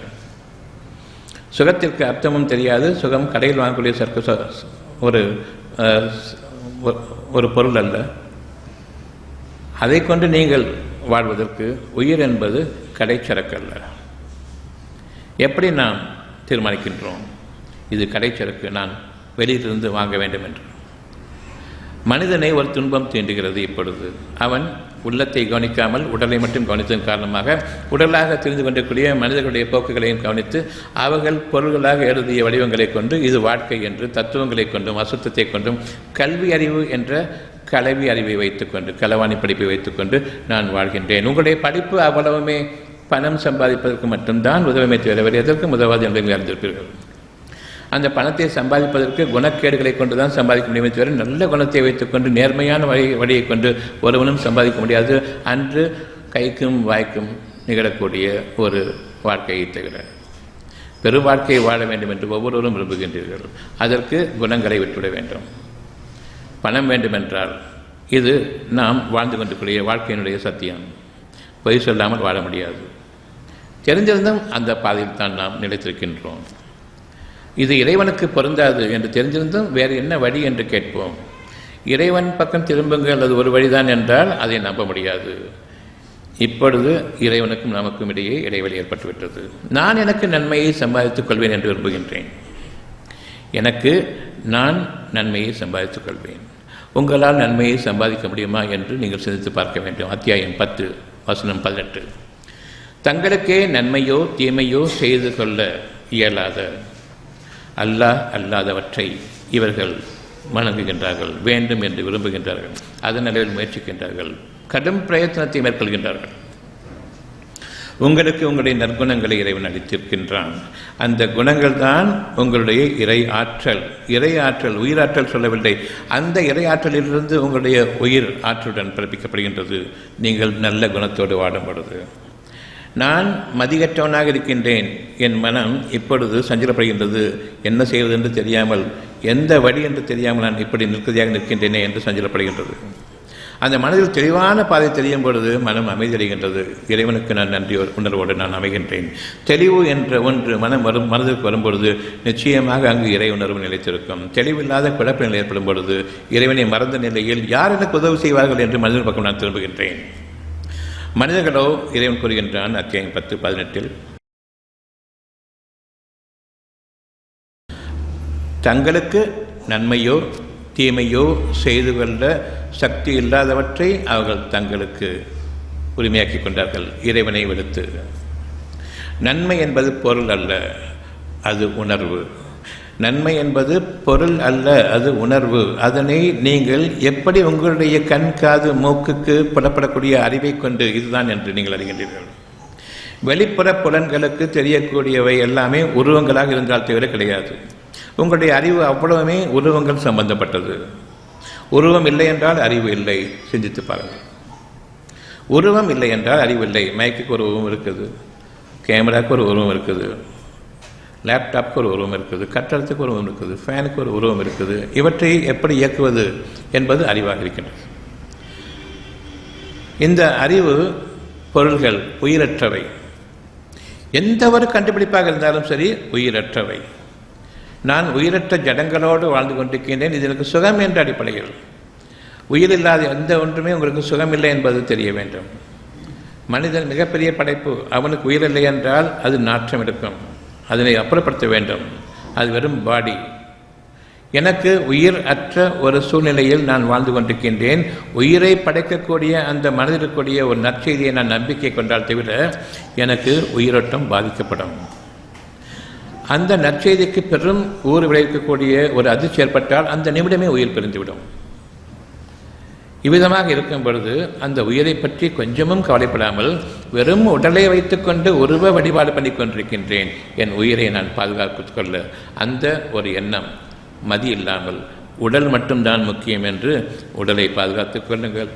சுகத்திற்கு அர்த்தமும் தெரியாது. சுகம் கடையில் வாங்கக்கூடிய ஒரு பொருள் அல்ல. அதை கொண்டு நீங்கள் வாழ்வதற்கு உயிர் என்பது கடைச்சரக்கு அல்ல. எப்படி நாம் தீர்மானிக்கின்றோம் இது கடைச்சரக்கு, நான் வெளியிலிருந்து வாங்க வேண்டும் என்று? மனிதனை ஒரு துன்பம் தீண்டுகிறது. இப்பொழுது அவன் உள்ளத்தை கவனிக்காமல் உடலை மட்டும் கவனித்ததன் காரணமாக உடலாக தெரிந்து கொண்டிருக்கூடிய மனிதர்களுடைய போக்குகளையும் கவனித்து அவர்கள் பொருள்களாக எழுதிய வடிவங்களை கொண்டு இது வாழ்க்கை என்று தத்துவங்களை கொண்டும் அசுத்தத்தை கொண்டும் கல்வி அறிவு என்ற கல்வி அறிவை வைத்துக்கொண்டு களவாணி படிப்பை வைத்துக்கொண்டு நான் வாழ்கின்றேன். உங்களுடைய படிப்பு அவ்வளவுமே பணம் சம்பாதிப்பதற்கு மட்டும்தான் உதவுமே தவிர வேறு எதற்கும் உதவாது என்பதை அறிந்திருப்பீர்கள். அந்த பணத்தை சம்பாதிப்பதற்கு குணக்கேடுகளை கொண்டு தான் சம்பாதிக்க முடியுமே தவிர நல்ல குணத்தை வைத்துக்கொண்டு நேர்மையான வழியை கொண்டு ஒருவனும் சம்பாதிக்க முடியாது. அன்று கைக்கும் வாய்க்கும் நிகழக்கூடிய ஒரு வாழ்க்கையை தவிர பெரும் வாழ்க்கையை வாழ வேண்டும் என்று ஒவ்வொருவரும் விரும்புகின்றீர்கள். அதற்கு குணங்களை விட்டுவிட வேண்டும். பணம் வேண்டுமென்றால் இது நாம் வாழ்ந்து கொண்டிருக்கிற வாழ்க்கையினுடைய சத்தியம். பொய் சொல்லாமல் வாழ முடியாது. தெரிந்திருந்தும் அந்த பாதையில் தான் நாம் நிலைத்திருக்கின்றோம். இது இறைவனுக்கு பொருந்தாது என்று தெரிந்திருந்தும் வேறு என்ன வழி என்று கேட்போம். இறைவன் பக்கம் திரும்புங்கள், அது ஒரு வழிதான் என்றால் அதை நம்ப முடியாது. இப்பொழுது இறைவனுக்கும் நமக்கும் இடையே இடைவெளி ஏற்பட்டுவிட்டது. நான் எனக்கு நன்மையை சம்பாதித்துக் கொள்வேன் என்று விரும்புகின்றேன். எனக்கு நான் நன்மையை சம்பாதித்துக் கொள்வேன். உங்களால் நன்மையை சம்பாதிக்க முடியுமா என்று நீங்கள் சிந்தித்து பார்க்க வேண்டும். அத்தியாயம் 10 வசனம் 18. தங்களுக்கே நன்மையோ தீமையோ செய்து கொள்ள இயலாத அல்லாஹ் அல்லாதவற்றை இவர்கள் வணங்குகின்றார்கள், வேண்டும் என்று விரும்புகின்றார்கள், அதன் அளவில் முயற்சிக்கின்றார்கள், கடும் பிரயத்தனத்தை மேற்கொள்கின்றார்கள். உங்களுக்கு உங்களுடைய நற்குணங்களை இறைவன் அளித்திருக்கின்றான். அந்த குணங்கள் தான் உங்களுடைய இறை ஆற்றல். இறை ஆற்றல், உயிராற்றல் சொல்லவில்லை. அந்த இறை ஆற்றலிலிருந்து உங்களுடைய உயிர் ஆற்றலுடன் பிறப்பிக்கப்படுகின்றது நீங்கள் நல்ல குணத்தோடு வாடும் பொழுது. நான் மதியற்றவனாக இருக்கின்றேன், என் மனம் இப்பொழுது சஞ்சலப்படுகின்றது, என்ன செய்வது என்று தெரியாமல், எந்த வழி என்று தெரியாமல் நான் இப்படி நிற்கதியாக நிற்கின்றேனே என்று சஞ்சலப்படுகின்றது. அந்த மனதில் தெளிவான பாதை தெரியும் பொழுது மனம் அமைதியடைகின்றது. இறைவனுக்கு நான் நன்றி உணர்வோடு நான் அமைகின்றேன். தெளிவு என்ற ஒன்று மனதிற்கு வரும்பொழுது நிச்சயமாக அங்கு இறை உணர்வு நிலைத்திருக்கும். தெளிவில்லாத குழப்ப நிலை ஏற்படும் பொழுது இறைவனை மறந்த நிலையில் யார் எனக்கு உதவி செய்வார்கள் என்று மனிதன் பக்கம் நான் திரும்புகின்றேன். மனிதர்களோ இறைவன் கூறுகின்றான் அத்தியாயம் 10:18, தங்களுக்கு நன்மையோ தீமையோ செய்து கொள்ள சக்தி இல்லாதவற்றை அவர்கள் தங்களுக்கு உரிமையாக்கி கொண்டார்கள் இறைவனை விடுத்து. நன்மை என்பது பொருள் அல்ல, அது உணர்வு. நன்மை என்பது பொருள் அல்ல, அது உணர்வு. அதனை நீங்கள் எப்படி உங்களுடைய கண் காது மூக்குக்கு புலப்படக்கூடிய அறிவை கொண்டு இதுதான் என்று நீங்கள் அறிகின்றீர்கள். வெளிப்புற புலன்களுக்கு தெரியக்கூடியவை எல்லாமே உருவங்களாக இருந்தால் தவிர கிடையாது. உங்களுடைய அறிவு அவ்வளவுமே உருவங்கள் சம்பந்தப்பட்டது. உருவம் இல்லை என்றால் அறிவு இல்லை. சிந்தித்து பாருங்கள். உருவம் இல்லை என்றால் அறிவு இல்லை. மைக்குக்கு ஒரு உருவம் இருக்குது, கேமராவுக்கு ஒரு உருவம் இருக்குது, லேப்டாப்புக்கு ஒரு உருவம் இருக்குது, கட்டடத்துக்கு ஒரு உருவம் இருக்குது, ஃபேனுக்கு ஒரு உருவம் இருக்குது. இவற்றை எப்படி இயக்குவது என்பது அறிவாக இருக்கின்றது. இந்த அறிவு பொருள்கள் உயிரற்றவை. எந்த ஒரு கண்டுபிடிப்பாக இருந்தாலும் சரி உயிரற்றவை. நான் உயிரற்ற ஜடங்களோடு வாழ்ந்து கொண்டிருக்கின்றேன், இது எனக்கு சுகம் என்ற அடிப்படையில். உயிரில்லாத எந்த ஒன்றுமே உங்களுக்கு சுகமில்லை என்பது தெரிய வேண்டும். மனிதன் மிகப்பெரிய படைப்பு. அவனுக்கு உயிரில்லை என்றால் அது நாற்றம் எடுக்கும், அதனை அப்புறப்படுத்த வேண்டும். அது வெறும் பாடி. எனக்கு உயிர் அற்ற ஒரு சூழ்நிலையில் நான் வாழ்ந்து கொண்டிருக்கின்றேன். உயிரை படைக்கக்கூடிய அந்த மனதிற்கக்கூடிய ஒரு நற்செய்தியை நான் நம்பிக்கை கொண்டால் தவிர எனக்கு உயிரோட்டம் பாதிக்கப்படும். அந்த நற்செய்திக்கு பெரும் ஊறு விளைவிக்கக்கூடிய ஒரு அதிர்ச்சி ஏற்பட்டால் அந்த நிமிடமே உயிர் பிரிந்துவிடும். இவ்விதமாக இருக்கும் பொழுது அந்த உயிரை பற்றி கொஞ்சமும் கவலைப்படாமல் வெறும் உடலை வைத்துக்கொண்டு உருவ வழிபாடு பண்ணி கொண்டிருக்கின்றேன். என் உயிரை நான் பாதுகாத்துக் கொள்ள அந்த ஒரு எண்ணம் மதி இல்லாமல் உடல் மட்டும்தான் முக்கியம் என்று உடலை பாதுகாத்துக் கொள்ளுங்கள்,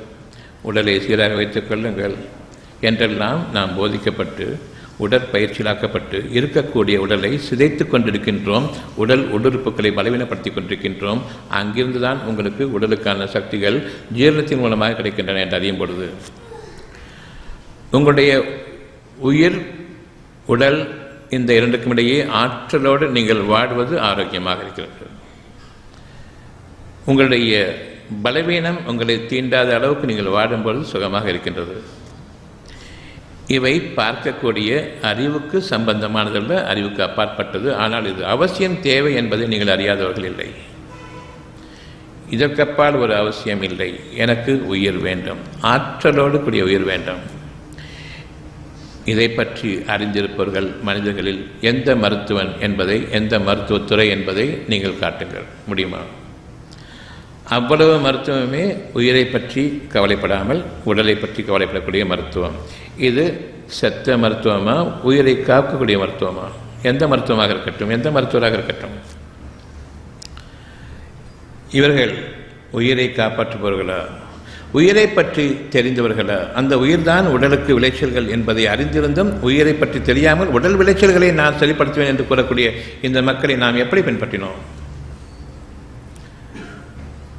உடலை சீராக வைத்துக் கொள்ளுங்கள் என்றெல்லாம் நாம் போதிக்கப்பட்டு உடற்பயிற்சியாக்கப்பட்டு இருக்கக்கூடிய உடலை சிதைத்து கொண்டிருக்கின்றோம். உடல் உடலுறுப்புகளை பலவீனப்படுத்தி கொண்டிருக்கின்றோம். அங்கிருந்து தான் உங்களுக்கு உடலுக்கான சக்திகள் ஜீரணத்தின் மூலமாக கிடைக்கின்றன என்று அறியும் பொழுது உங்களுடைய உயிர் உடல் இந்த இரண்டுக்கும் இடையே ஆற்றலோடு நீங்கள் வாடுவது ஆரோக்கியமாக இருக்கிறது. உங்களுடைய பலவீனம் உங்களை தீண்டாத அளவுக்கு நீங்கள் வாடும்பொழுது சுகமாக இருக்கின்றது. இவை பார்க்கக்கூடிய அறிவுக்கு சம்பந்தமானதல்ல, அறிவுக்கு அப்பாற்பட்டது. ஆனால் இது அவசியம் தேவை என்பதை நீங்கள் அறியாதவர்கள் இல்லை. இதற்கப்பால் ஒரு அவசியம் இல்லை. எனக்கு உயிர் வேண்டும், ஆற்றலோடு கூடிய உயிர் வேண்டும். இதை பற்றி அறிந்திருப்பவர்கள் மனிதர்களில் எந்த மருத்துவன் என்பதை, எந்த மருத்துவத்துறை என்பதை நீங்கள் காட்டுங்கள் முடியுமா? அவ்வளவு மருத்துவமே உயிரை பற்றி கவலைப்படாமல் உடலை பற்றி கவலைப்படக்கூடிய மருத்துவம். இது செத்த மருத்துவமா, உயிரை காக்கக்கூடிய மருத்துவமா? எந்த மருத்துவமாக இருக்கட்டும், எந்த மருத்துவராக இருக்கட்டும், இவர்கள் உயிரை காப்பாற்றுபவர்களா, உயிரை பற்றி தெரிந்தவர்களா? அந்த உயிர்தான் உடலுக்கு விளைச்சல்கள் என்பதை அறிந்திருந்தும் உயிரை பற்றி தெரியாமல் உடல் விளைச்சல்களை நான் சரிப்படுத்துவேன் என்று கூறக்கூடிய இந்த மக்களை நாம் எப்படி பின்பற்றினோம்?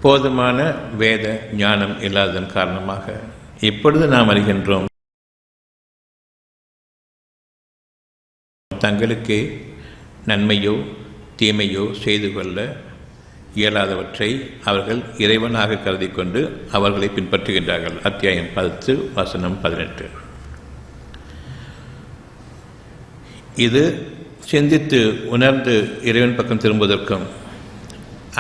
போதுமான வேத ஞானம் இல்லாததன் காரணமாக இப்பொழுது நாம் அறிகின்றோம் தங்களுக்கே நன்மையோ தீமையோ செய்து கொள்ள இயலாதவற்றை அவர்கள் இறைவனாக கருதி கொண்டு அவர்களை பின்பற்றுகின்றார்கள். அத்தியாயம் 10 வசனம் 18. இது சிந்தித்து உணர்ந்து இறைவன் பக்கம் திரும்புவதற்கும்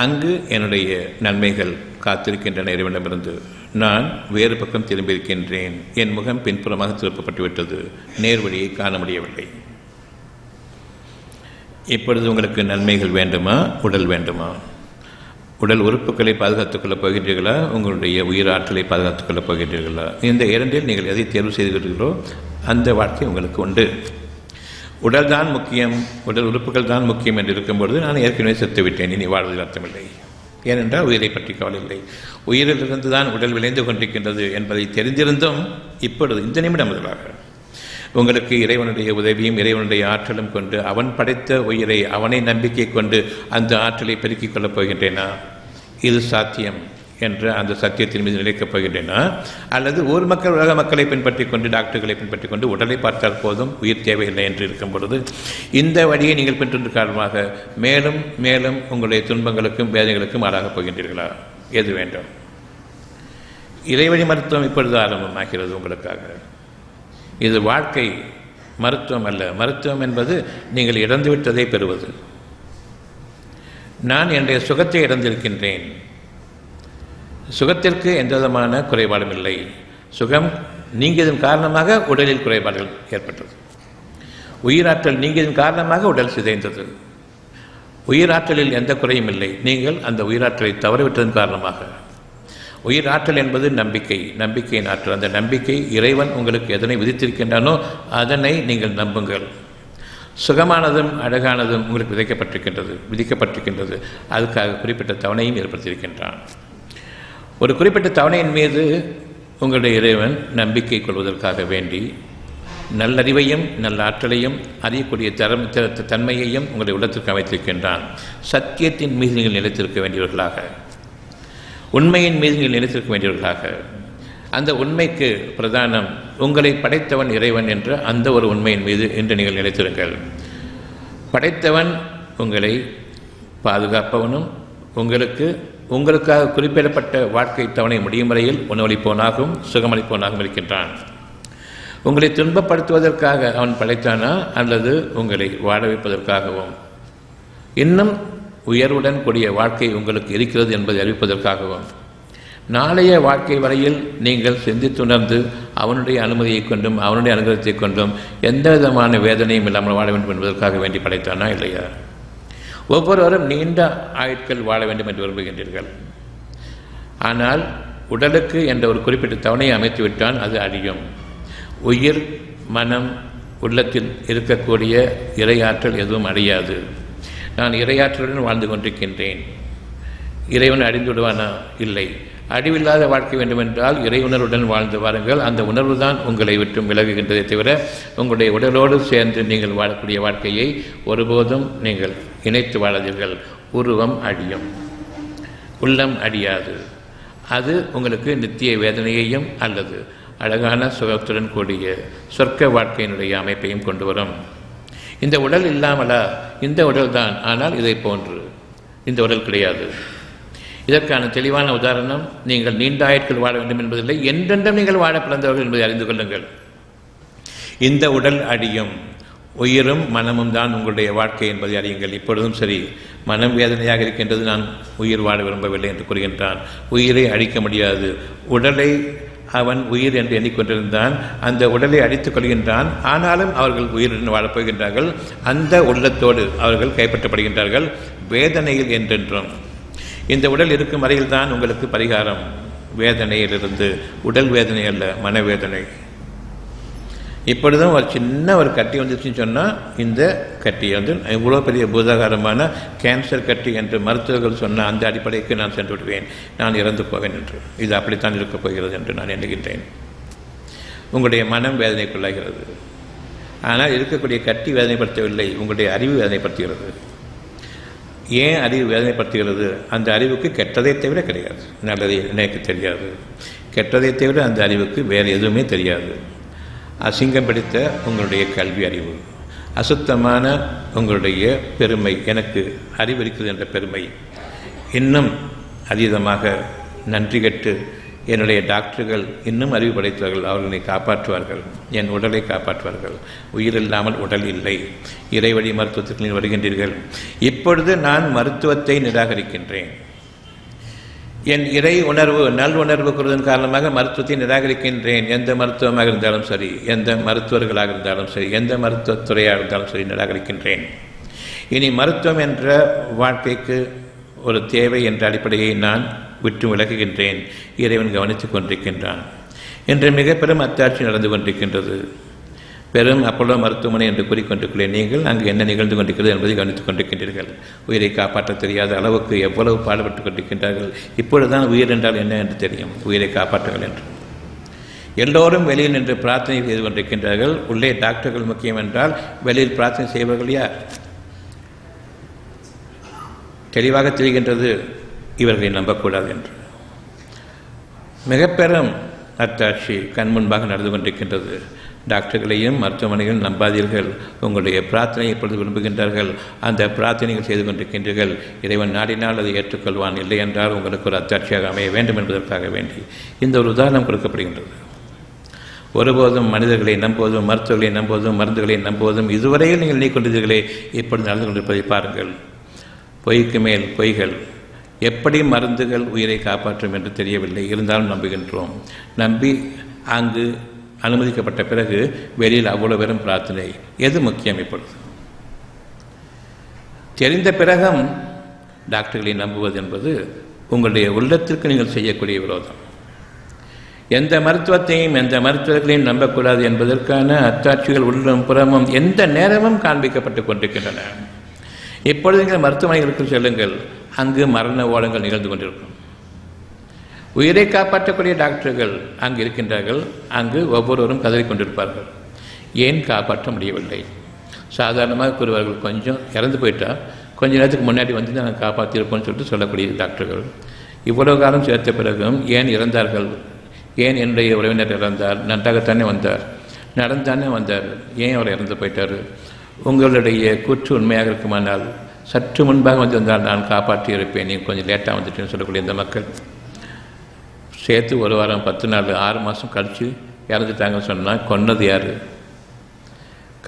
அங்கு என்னுடைய நன்மைகள் காத்திருக்கின்றன இறைவனிடமிருந்து, நான் வேறு பக்கம் திரும்பியிருக்கின்றேன், என் முகம் பின்புறமாக திருப்பப்பட்டுவிட்டது, நேர்வழியை காண முடியவில்லை. இப்பொழுது உங்களுக்கு நன்மைகள் வேண்டுமா, உடல் வேண்டுமா? உடல் உறுப்புகளை பாதுகாத்துக் கொள்ளப் போகின்றீர்களா, உங்களுடைய உயிராற்றலை பாதுகாத்துக் கொள்ளப் போகின்றீர்களா? இந்த இரண்டில் நீங்கள் எதை தேர்வு செய்துகிறீர்களோ அந்த வாழ்க்கை உங்களுக்கு உண்டு. உடல் தான் முக்கியம், உடல் உறுப்புகள் தான் முக்கியம் என்று இருக்கும்பொழுது நான் ஏற்கனவே செத்துவிட்டேன், இனி வாழ்வதில் அர்த்தமில்லை. ஏனென்றால் உயிரை பற்றி கவலை இல்லை. உயிரிலிருந்து தான் உடல் விளைந்து கொண்டிருக்கின்றது என்பதை தெரிந்திருந்தும் இப்பொழுது இந்த நிமிடம் முதலாக உங்களுக்கு இறைவனுடைய உதவியும் இறைவனுடைய ஆற்றலும் கொண்டு அவன் படைத்த உயிரை அவனை நம்பிக்கை கொண்டு அந்த ஆற்றலை பெருக்கிக் கொள்ளப் போகின்றேனா, இது சாத்தியம் என்ற அந்த சத்தியத்தின் மீது நிலைக்கப் போகின்றேனா, அல்லது ஊர் மக்கள் உலக மக்களை பின்பற்றி கொண்டு டாக்டர்களை பின்பற்றி கொண்டு உடலை பார்த்தால் போதும் உயிர் தேவையில்லை என்று இருக்கும் பொழுது இந்த வழியை நீங்கள் பின்பற்ற காரணமாக மேலும் மேலும் உங்களுடைய துன்பங்களுக்கும் வேதனைகளுக்கும் ஆளாகப் போகின்றீர்களா? எது வேண்டும்? இறைவழி மருத்துவம் இப்பொழுது ஆரம்பமாகிறது உங்களுக்காக. இது வாழ்க்கை மருத்துவம் அல்ல. மருத்துவம் என்பது நீங்கள் இழந்துவிட்டதை பெறுவது. நான் என்னுடைய சுகத்தை இழந்திருக்கின்றேன், சுகத்திற்கு எந்த விதமான குறைபாடும் இல்லை. சுகம் நீங்கியதன் காரணமாக உடலில் குறைபாடுகள் ஏற்பட்டது. உயிராற்றல் நீங்கியதன் காரணமாக உடல் சிதைந்தது. உயிராற்றலில் எந்த குறையும் இல்லை, நீங்கள் அந்த உயிராற்றலை தவறிவிட்டதன் காரணமாக. உயிராற்றல் என்பது நம்பிக்கை, நம்பிக்கையின் ஆற்றல். அந்த நம்பிக்கை இறைவன் உங்களுக்கு எதனை விதித்திருக்கின்றானோ அதனை நீங்கள் நம்புங்கள். சுகமானதும் அழகானதும் உங்களுக்கு விதிக்கப்பட்டிருக்கின்றது. அதுக்காக குறிப்பிட்ட தவணையும் ஏற்படுத்தியிருக்கின்றான். ஒரு குறிப்பிட்ட தவணையின் மீது உங்களுடைய இறைவன் நம்பிக்கை கொள்வதற்காக வேண்டி நல்லறிவையும் நல்ல ஆற்றலையும் அறியக்கூடிய தன்மையையும் உங்களுடைய உள்ளத்திற்கு அமைத்திருக்கின்றான். சத்தியத்தின் மீது நீங்கள் நிலைத்திருக்க வேண்டியவர்களாக, உண்மையின் மீது நீங்கள் நிலைத்திருக்க வேண்டியவர்களாக. அந்த உண்மைக்கு பிரதானம் உங்களை படைத்தவன் இறைவன் என்ற அந்த ஒரு உண்மையின் மீது இன்று நீங்கள் நிலைத்திருங்கள். படைத்தவன் உங்களை பாதுகாப்பவனும் உங்களுக்காக குறிப்பிடப்பட்ட வாழ்க்கை தவணை முடியும் வரையில் உணவளிப்பவனாகவும் சுகமளிப்பவனாகவும் இருக்கின்றான். உங்களை துன்பப்படுத்துவதற்காக அவன் படைத்தானா, அல்லது உங்களை வாழ வைப்பதற்காகவும் இன்னும் உயர்வுடன் கூடிய வாழ்க்கை உங்களுக்கு இருக்கிறது என்பதை அறிவிப்பதற்காகவும் நாளைய வாழ்க்கை வரையில் நீங்கள் சிந்தித்துணர்ந்து அவனுடைய அனுமதியை கொண்டும் அவனுடைய அனுகிரகத்தை கொண்டும் எந்த விதமான வேதனையும் இல்லாமல் வாழ வேண்டும் என்பதற்காக வேண்டி படைத்தானா இல்லையா? ஒவ்வொருவரும் நீண்ட ஆயுட்கள் வாழ வேண்டும் என்று விரும்புகின்றீர்கள். ஆனால் உடலுக்கு என்ற ஒரு குறிப்பிட்ட தவணையை அமைத்துவிட்டான், அது அழியும். உயிர், மனம், உள்ளத்தில் இருக்கக்கூடிய இறையாற்றல் எதுவும் அழியாது. நான் இறையாற்றலுடன் வாழ்ந்து கொண்டிருக்கின்றேன். இறைவன் அழிந்து விடுவானா? இல்லை. அழிவில்லாத வாழ்க்கை வேண்டுமென்றால் இறையுணர்வுடன் வாழ்ந்து வாருங்கள். அந்த உணர்வு தான் உங்களை விட்டும் விலகுகின்றதை தவிர உங்களுடைய உடலோடு சேர்ந்து நீங்கள் வாழக்கூடிய வாழ்க்கையை ஒருபோதும் நீங்கள் இணைத்து வாழாதீர்கள். உருவம் அழியும், உள்ளம் அழியாது. அது உங்களுக்கு நித்திய வேதனையையும் அல்லது அழகான சுகத்துடன் கூடிய சொர்க்க வாழ்க்கையினுடைய அமைப்பையும் கொண்டு வரும். இந்த உடல் இல்லாமலா? இந்த உடல் தான், ஆனால் இதை போன்று இந்த உடல் கிடையாது. இதற்கான தெளிவான உதாரணம், நீங்கள் நீண்ட ஆயுட்கள் வாழ வேண்டும் என்பதில்லை, என்றென்றும் நீங்கள் வாழ பிறந்தவர்கள் என்பதை அறிந்து கொள்ளுங்கள். இந்த உடல் அழியும், உயிரும் மனமும் தான் உங்களுடைய வாழ்க்கை என்பதை அறியுங்கள். இப்பொழுதும் சரி, மனம் வேதனையாக இருக்கின்றது, நான் உயிர் வாழ விரும்பவில்லை என்று கூறுகின்றான். உயிரை அழிக்க முடியாது. உடலை அவன் உயிர் என்று எண்ணிக்கொண்டிருந்தான், அந்த உடலை அழித்துக் கொள்கின்றான். ஆனாலும் அவர்கள் உயிருடன் வாழப்போகின்றார்கள். அந்த உள்ளத்தோடு அவர்கள் கைப்பற்றப்படுகின்றார்கள் வேதனையில் என்றென்றும். இந்த உடல் இருக்கும் வரையில் தான் உங்களுக்கு பரிகாரம். வேதனையிலிருந்து, உடல் வேதனை அல்ல, மனவேதனை. இப்பொழுதும் ஒரு சின்ன ஒரு கட்டி வந்துச்சுன்னு சொன்னால், இந்த கட்டியை இவ்வளோ பெரிய பூதாகாரமான கேன்சர் கட்டி என்று மருத்துவர்கள் சொன்ன அந்த அடிப்படைக்கு நான் சென்று விடுவேன், நான் இறந்து போவேன் என்று. இது அப்படித்தான் இருக்கப் போகிறது என்று நான் எண்ணுகின்றேன். உங்களுடைய மனம் வேதனைக்குள்ளாகிறது. ஆனால் இருக்கக்கூடிய கட்டி வேதனைப்படுத்தவில்லை, உங்களுடைய அறிவு வேதனைப்படுத்துகிறது. ஏன் அறிவு வேதனைப்படுத்துகிறது? அந்த அறிவுக்கு கெட்டதை தவிர கிடையாது, நல்லதை எனக்கு தெரியாது. கெட்டதை தவிர அந்த அறிவுக்கு வேறு எதுவுமே தெரியாது. அசிங்கம் பிடித்த உங்களுடைய கல்வி அறிவு, அசுத்தமான உங்களுடைய பெருமை எனக்கு அறிவிருக்கிறது என்ற பெருமை இன்னும் அதீதமாக நன்றி கெட்டு என்னுடைய டாக்டர்கள் இன்னும் அறிவு படைத்தவர்கள், அவர்களை காப்பாற்றுவார்கள், என் உடலை காப்பாற்றுவார்கள். உயிர் இல்லாமல் உடல் இல்லை. இறைவழி மருத்துவத்திற்கு நீங்கள் வருகின்றீர்கள். இப்பொழுது நான் மருத்துவத்தை நிராகரிக்கின்றேன். என் இறை உணர்வு நல் உணர்வு கூறுவதன் காரணமாக மருத்துவத்தை நிராகரிக்கின்றேன். எந்த மருத்துவமாக இருந்தாலும் சரி, எந்த மருத்துவர்களாக இருந்தாலும் சரி, எந்த மருத்துவத்துறையாக இருந்தாலும் சரி நிராகரிக்கின்றேன். இனி மருத்துவம் என்ற வாழ்க்கைக்கு ஒரு தேவை என்ற அடிப்படையை நான் விட்டு விலகுகின்றேன். இறைவன் கவனித்துக் கொண்டிருக்கின்றான். இன்று மிக பெரும் அத்தாட்சி நடந்து கொண்டிருக்கின்றது. பெரும் அப்போலோ மருத்துவமனை என்று கூறிக்கொண்டிருக்கிறேன். நீங்கள் அங்கு என்ன நிகழ்ந்து கொண்டிருக்கிறது என்பதை கவனித்துக் கொண்டிருக்கின்றீர்கள். உயிரை காப்பாற்ற தெரியாத அளவுக்கு எவ்வளவு பாடுபட்டுக் கொண்டிருக்கின்றார்கள். இப்பொழுதுதான் உயிர் என்றால் என்ன என்று தெரியும். உயிரை காப்பாற்றுங்கள் என்று எல்லோரும் வெளியில் நின்று பிரார்த்தனை செய்து கொண்டிருக்கின்றார்கள். உள்ளே டாக்டர்கள் முக்கியம் என்றால் வெளியில் பிரார்த்தனை செய்பவர்கள் யார்? தெளிவாக தெரிகின்றது இவர்களை நம்பக்கூடாது என்று. மிக பெரும் அத்தாட்சி கண் முன்பாக நடந்து கொண்டிருக்கின்றது. டாக்டர்களையும் மருத்துவமனைகளும் நம்பாதீர்கள். உங்களுடைய பிரார்த்தனை எப்பொழுது விரும்புகின்றார்கள் அந்த பிரார்த்தனைகள் செய்து கொண்டிருக்கின்றீர்கள். இறைவன் நாடினால் அதை ஏற்றுக்கொள்வான். இல்லை என்றால் உங்களுக்கு ஒரு அத்தாட்சியாக அமைய வேண்டும் என்பதற்காக வேண்டி இந்த ஒரு உதாரணம் கொடுக்கப்படுகின்றது. ஒருபோதும் மனிதர்களை நம்புவதும் மருத்துவர்களை நம்புவதும் மருந்துகளை நம்புவதும் இதுவரையில் நீங்கள் நீக்கொண்டீர்களே இப்பொழுது நடந்து கொண்டிருப்பதை பாருங்கள். பொய்க்கு மேல் பொய்கள். எப்படி மருந்துகள் உயிரை காப்பாற்றும் என்று தெரியவில்லை, இருந்தாலும் நம்புகின்றோம். நம்பி அங்கு அனுமதிக்கப்பட்ட பிறகு வெளியில் அவ்வளவு பெரும் பிரார்த்தனை. எது முக்கியம்? இப்பொழுது தெரிந்த பிறகும் டாக்டர்களை நம்புவது என்பது உங்களுடைய உள்ளத்திற்கு நீங்கள் செய்யக்கூடிய விரோதம். எந்த மருத்துவத்தையும் எந்த மருத்துவர்களையும் நம்பக்கூடாது என்பதற்கான அத்தாட்சிகள் உள்ளும் புறமும் எந்த நேரமும் காண்பிக்கப்பட்டுக் கொண்டிருக்கின்றன. இப்பொழுது நீங்கள் மருத்துவமனைகளுக்கு செல்லுங்கள், அங்கு மரண ஓலங்கள் நிகழ்ந்து கொண்டிருக்கும். உயிரை காப்பாற்றக்கூடிய டாக்டர்கள் அங்கு இருக்கின்றார்கள். அங்கு ஒவ்வொருவரும் கதறிக்கொண்டிருப்பார்கள். ஏன் காப்பாற்ற முடியவில்லை? சாதாரணமாக கூறுவார்கள், கொஞ்சம் இறந்து போயிட்டால் கொஞ்ச நேரத்துக்கு முன்னாடி வந்து நாங்கள் காப்பாற்றியிருப்போம்னு சொல்லிட்டு சொல்லக்கூடிய டாக்டர்கள். இவ்வளவு காலம் சேர்த்த பிறகும் ஏன் இறந்தார்கள்? ஏன் என்னுடைய உறவினர் இறந்தார்? நன்றாகத்தானே வந்தார், நடந்தானே வந்தார், ஏன் அவர் இறந்து போயிட்டார்? உங்களுடைய கூற்று உண்மையாக இருக்குமானால் சற்று முன்பாக வந்திருந்தால் நான் காப்பாற்றி இருப்பேன், நீங்கள் கொஞ்சம் லேட்டாக வந்துட்டேன்னு சொல்லக்கூடிய இந்த மக்கள் சேர்த்து ஒரு வாரம் 10 நாள் 6 மாதம் கழித்து இறந்துட்டாங்கன்னு சொன்னால் கொன்னது யார்?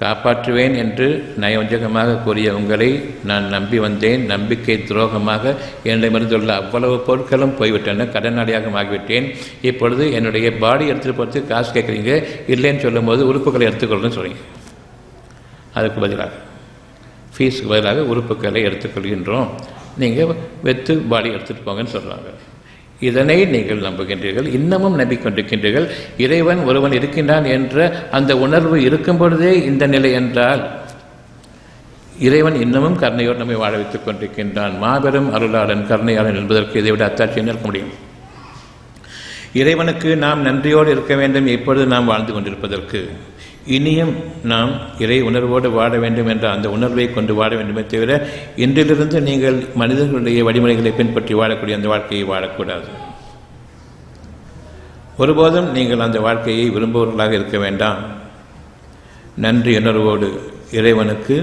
காப்பாற்றுவேன் என்று நயவஞ்சகமாக கூறிய உங்களை நான் நம்பி வந்தேன். நம்பிக்கை துரோகமாக என்னிடமிருந்துள்ள அவ்வளவு பொருட்களும் போய்விட்டன. கடனாளியாக ஆகிவிட்டேன். இப்பொழுது என்னுடைய பாடி எடுத்துகிட்டு போகிறதுக்கு காசு கேட்குறீங்க. இல்லைன்னு சொல்லும்போது உறுப்புகளை எடுத்துக்கொள்ளணும்னு சொல்கிறீங்க. அதுக்கு பதிலாக ஃபீஸுக்கு பதிலாக உறுப்புகளை எடுத்துக்கொள்கின்றோம், நீங்கள் வெத்து பாடி எடுத்துகிட்டு போங்கன்னு சொல்கிறாங்க. இதனை நீங்கள் நம்புகின்றீர்கள், இன்னமும் நம்பிக்கொண்டிருக்கின்றீர்கள். இறைவன் ஒருவன் இருக்கின்றான் என்ற அந்த உணர்வு இருக்கும் பொழுதே இந்த நிலை என்றால் இறைவன் இன்னமும் கருணையோடு நம்மை வாழ வைத்துக் கொண்டிருக்கின்றான். மாபெரும் அருளாளன் கருணையாளன் என்பதற்கு இதை விட அத்தாட்சி என்ன இருக்க முடியும்? இறைவனுக்கு நாம் நன்றியோடு இருக்க வேண்டும். இப்பொழுது நாம் வாழ்ந்து கொண்டிருப்பதற்கு இனியும் நாம் இறை உணர்வோடு வாழ வேண்டும் என்ற அந்த உணர்வை கொண்டு வாழ வேண்டுமே தவிர இன்றிலிருந்து நீங்கள் மனிதர்களுடைய வழிமுறைகளை பின்பற்றி வாழக்கூடிய அந்த வாழ்க்கையை வாழக்கூடாது. ஒருபோதும் நீங்கள் அந்த வாழ்க்கையை விரும்புவர்களாக இருக்க வேண்டாம். நன்றி உணர்வோடு இறைவனுக்கு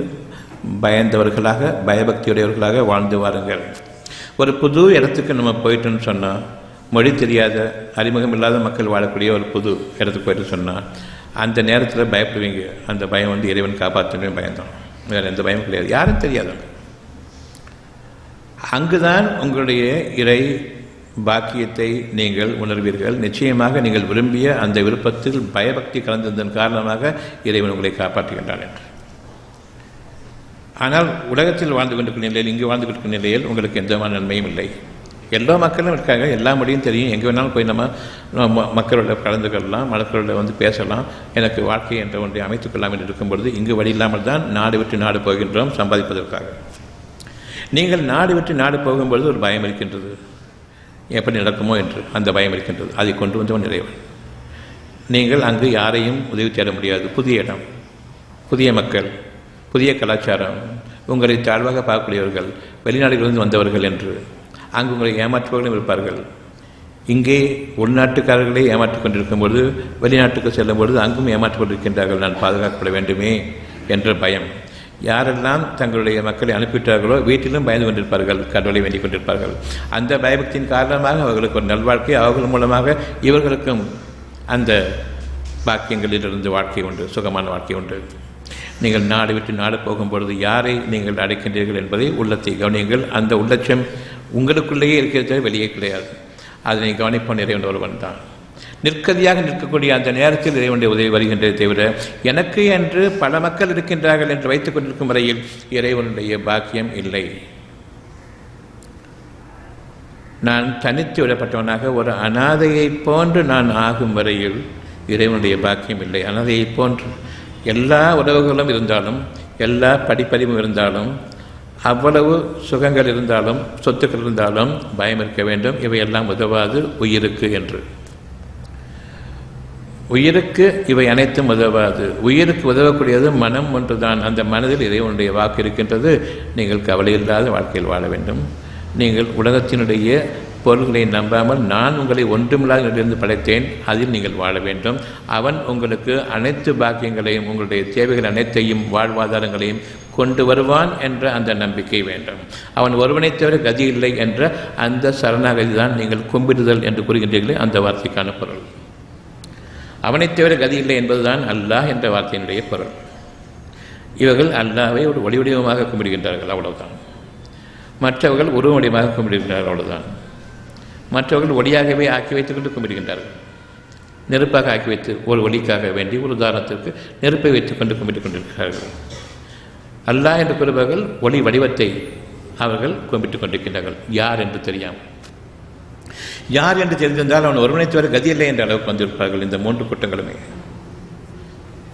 பயந்தவர்களாக பயபக்தியுடையவர்களாக வாழ்ந்து வாருங்கள். ஒரு புது இடத்துக்கு நம்ம போயிட்டோன்னு சொன்னால், மொழி தெரியாத அறிமுகம் இல்லாத மக்கள் வாழக்கூடிய ஒரு புது இடத்துக்கு போயிட்டு சொன்னால் அந்த நேரத்தில் பயப்படுவீங்க. அந்த பயம் இறைவன் காப்பாற்றவே பயந்தான், வேறு எந்த பயமும் கிடையாது. யாரும் தெரியாதவங்க. அங்குதான் உங்களுடைய இறை பாக்கியத்தை நீங்கள் உணர்வீர்கள். நிச்சயமாக நீங்கள் விரும்பிய அந்த விருப்பத்தில் பயபக்தி கலந்திருந்ததன் காரணமாக இறைவன் உங்களை காப்பாற்றுகின்றான் என்று. ஆனால் உலகத்தில் வாழ்ந்து கொண்டிருக்கும் நிலையில், இங்கு வாழ்ந்து கொண்டிருக்கும் நிலையில் உங்களுக்கு எந்த நன்மையும் இல்லை. எல்லா மக்களும் இருக்காங்க, எல்லா மொழியும் தெரியும். எங்கே வேணாலும் போய் நம்ம மக்களோட கலந்துக்கலாம், மக்களோட பேசலாம், எனக்கு வாழ்க்கை என்ற ஒன்றை அமைத்துக் கொள்ளலாம் என்று இருக்கும் பொழுது இங்கு வழி இல்லாமல் தான் நாடு விட்டு நாடு போகின்றோம் சம்பாதிப்பதற்காக. நீங்கள் நாடு விட்டு நாடு போகும்பொழுது ஒரு பயம் இருக்கின்றது, எப்படி நடக்குமோ என்று அந்த பயம் இருக்கின்றது. அதை கொண்டு வந்தவன் இறைவன். நீங்கள் அங்கு யாரையும் உதவி தேட முடியாது. புதிய இடம், புதிய மக்கள், புதிய கலாச்சாரம், உங்களை தாழ்வாக பார்க்கக்கூடியவர்கள், வெளிநாடுகளிலிருந்து வந்தவர்கள் என்று அங்கு உங்களை ஏமாற்றுபவர்களும் இருப்பார்கள். இங்கே உள்நாட்டுக்காரர்களே ஏமாற்றிக் கொண்டிருக்கும் பொழுது வெளிநாட்டுக்கு செல்லும் பொழுது அங்கும் ஏமாற்றிக் கொண்டிருக்கின்றார்கள். நான் பாதுகாக்கப்பட வேண்டுமே, என்ற பயம். யாரெல்லாம் தங்களுடைய மக்களை அனுப்பிவிட்டார்களோ வீட்டிலும் பயந்து கொண்டிருப்பார்கள், கடவுளை வேண்டிக் கொண்டிருப்பார்கள். அந்த பயபக்தியின் காரணமாக அவர்களுக்கு ஒரு நல்வாழ்க்கை, அவர்கள் மூலமாக இவர்களுக்கும் அந்த பாக்கியங்களிலிருந்து வாழ்க்கை உண்டு, சுகமான வாழ்க்கை உண்டு. நீங்கள் நாடு விட்டு நாடு போகும்பொழுது யாரை நீங்கள் அடைக்கின்றீர்கள் என்பதை உள்ளத்தை கவனியுங்கள். அந்த உள்ளட்சம் உங்களுக்குள்ளேயே இருக்கிறது, வெளியே கிடையாது. அதனை கவனிப்போன் இறைவன் ஒருவன் தான். நிற்கதியாக நிற்கக்கூடிய அந்த நேரத்தில் இறைவனுடைய உதவி வருகின்றதை தவிர எனக்கு என்று பல மக்கள் இருக்கின்றார்கள் என்று வைத்துக் கொண்டிருக்கும் வரையில் இறைவனுடைய பாக்கியம் இல்லை. நான் தனித்து விடப்பட்டவனாக ஒரு அனாதையை போன்று நான் ஆகும் வரையில் இறைவனுடைய பாக்கியம் இல்லை. அனாதையை போன்று எல்லா உறவுகளும் இருந்தாலும், எல்லா படிப்பறிவும் இருந்தாலும், அவ்வளவு சுகங்கள் இருந்தாலும், சொத்துக்கள் இருந்தாலும் பயம் இருக்க வேண்டும். இவையெல்லாம் உதவாது உயிருக்கு என்று. உயிருக்கு இவை அனைத்தும் உதவாது. உயிருக்கு உதவக்கூடியது மனம் ஒன்றுதான். அந்த மனதில் இறைவனுடைய வாக்கு இருக்கின்றது. நீங்கள் கவலையில்லாத வாழ்க்கையில் வாழ வேண்டும். நீங்கள் உலகத்தினுடைய பொருள்களை நம்பாமல் நான் உங்களை ஒன்றுமில்லாத நிலையிலிருந்து படைத்தேன், அதில் நீங்கள் வாழ வேண்டும். அவன் உங்களுக்கு அனைத்து பாக்கியங்களையும், உங்களுடைய தேவைகள் அனைத்தையும், வாழ்வாதாரங்களையும் கொண்டு வருவான் என்ற அந்த நம்பிக்கை வேண்டும். அவன் ஒருவனை தவிர கதி இல்லை என்ற அந்த சரணாகதி தான் நீங்கள் கும்பிடுதல் என்று கூறுகின்றீர்களே அந்த வார்த்தைக்கான பொருள். அவனை தவிர கதி இல்லை என்பதுதான் அல்லாஹ் என்ற வார்த்தையினுடைய பொருள். இவர்கள் அல்லாஹ்வை ஒரு ஒளி வடிவமாக கும்பிடுகின்றார்கள், அவ்வளவுதான். மற்றவர்கள் உருவ வடிவமாக கும்பிடுகின்றார்கள், அவ்வளவுதான். மற்றவர்கள் ஒளியாகவே ஆக்கி வைத்துக் கொண்டு கும்பிடுகின்றார்கள். நெருப்பாக ஆக்கி வைத்து ஒரு ஒளிக்காக வேண்டி ஒரு உதாரணத்திற்கு நெருப்பை வைத்துக் கொண்டு கும்பிட்டுக் கொண்டிருக்கிறார்கள். அல்லாஹ் என்று கூறுபவர்கள் ஒளி வடிவத்தை அவர்கள் கும்பிட்டுக் கொண்டிருக்கின்றார்கள். யார் என்று தெரியாமல், யார் என்று தெரிந்திருந்தால் அவன் ஒருவனை தவிர கதியில்லை என்ற அளவுக்கு வந்திருப்பார்கள். இந்த மூன்று குற்றங்களுமே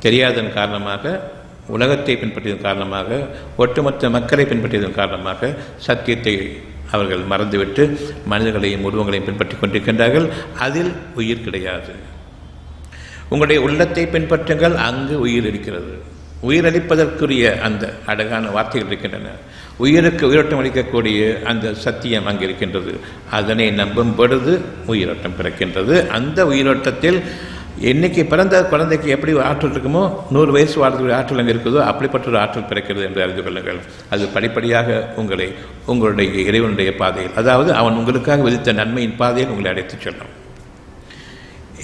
தெரியாததன் காரணமாக, உலகத்தை பின்பற்றியதன் காரணமாக, ஒட்டுமொத்த மக்களை பின்பற்றியதன் காரணமாக சத்தியத்தை அவர்கள் மறந்துவிட்டு மனிதர்களையும் உருவங்களையும் பின்பற்றி கொண்டிருக்கின்றார்கள். அதில் உயிர் கிடையாது. உங்களுடைய உள்ளத்தை பின்பற்றுங்கள், அங்கு உயிர் இருக்கிறது. உயிரளிப்பதற்குரிய அந்த அழகான வார்த்தைகள் இருக்கின்றன. உயிருக்கு உயிரோட்டம் அளிக்கக்கூடிய அந்த சத்தியம் அங்கே இருக்கின்றது. அதனை நம்பும் பொழுது உயிரோட்டம் பிறக்கின்றது. அந்த உயிரோட்டத்தில் என்னைக்கு பிறந்த குழந்தைக்கு எப்படி ஆற்றல் இருக்குமோ, 100 வயசு வாழ்க்கை ஆற்றல் அங்கே இருக்குதோ அப்படிப்பட்ட ஒரு ஆற்றல் பிறக்கிறது என்று அறிந்து கொள்ளுங்கள். அது படிப்படியாக உங்களை உங்களுடைய இறைவனுடைய பாதையில், அதாவது அவன் உங்களுக்காக விதித்த நன்மையின் பாதையில் உங்களை அழைத்துச் செல்லும்.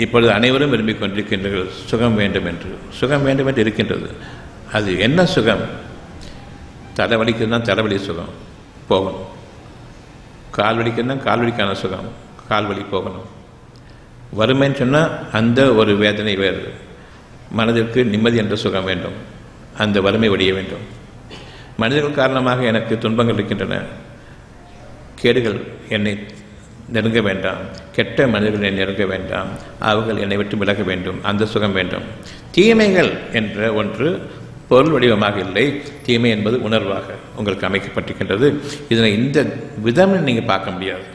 இப்பொழுது அனைவரும் விரும்பிக் கொண்டிருக்கின்றீர்கள் சுகம் வேண்டும் என்று. சுகம் வேண்டும் என்று இருக்கின்றது. அது என்ன சுகம்? தலைவலிக்குதுன்னா தலைவலி சுகம் போகணும், கால் வலிக்குதுன்னா கால் வலிக்கான சுகம், கால் வலி போகணும். வறுமைன்னு சொன்னால் அந்த ஒரு வேதனை வேறு. மனதிற்கு நிம்மதி என்ற சுகம் வேண்டும், அந்த வறுமை ஒழிய வேண்டும். மனிதர்கள் காரணமாக எனக்கு துன்பங்கள் இருக்கின்றன, கேடுகள் என்னை நெருங்க வேண்டாம், கெட்ட மனிதர்களை நெருங்க வேண்டாம், அவர்கள் என்னை விட்டு விலக வேண்டும், அந்த சுகம் வேண்டும். தீமைகள் என்ற ஒன்று பொருள் வடிவமாக இல்லை, தீமை என்பது உணர்வாக உங்களுக்கு அமைக்கப்பட்டிருக்கின்றது. இதனை இந்த விதம் நீங்கள் பார்க்க முடியாது.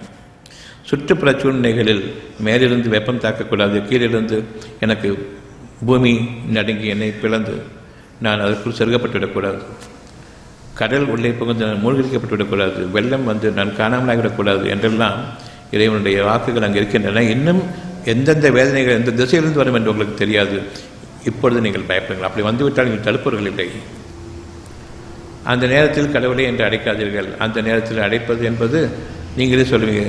சுற்றுப்புற சூழ்நிலைகளில் மேலிருந்து வெப்பம் தாக்கக்கூடாது, கீழிருந்து எனக்கு பூமி நடுங்கி என்னை பிளந்து நான் அதற்குள் செருகப்பட்டுவிடக்கூடாது, கடல் உள்ளே புகுந்து நான் மூழ்கடிக்கப்பட்டுவிடக்கூடாது, வெள்ளம் வந்து நான் காணாமலாகிவிடக்கூடாது என்றெல்லாம் இறைவனுடைய வாக்குகள் அங்கே இருக்கின்றன. இன்னும் எந்தெந்த வேதனைகள் எந்த திசையிலிருந்து வரும் என்று உங்களுக்கு தெரியாது. இப்பொழுது நீங்கள் பயப்படுங்கள். அப்படி வந்துவிட்டால் நீங்கள் தடுப்பவர்கள் இல்லை. அந்த நேரத்தில் கடவுளை என்று அழைக்காதீர்கள். அந்த நேரத்தில் அழைப்பது என்பது நீங்களே சொல்லுவீங்க,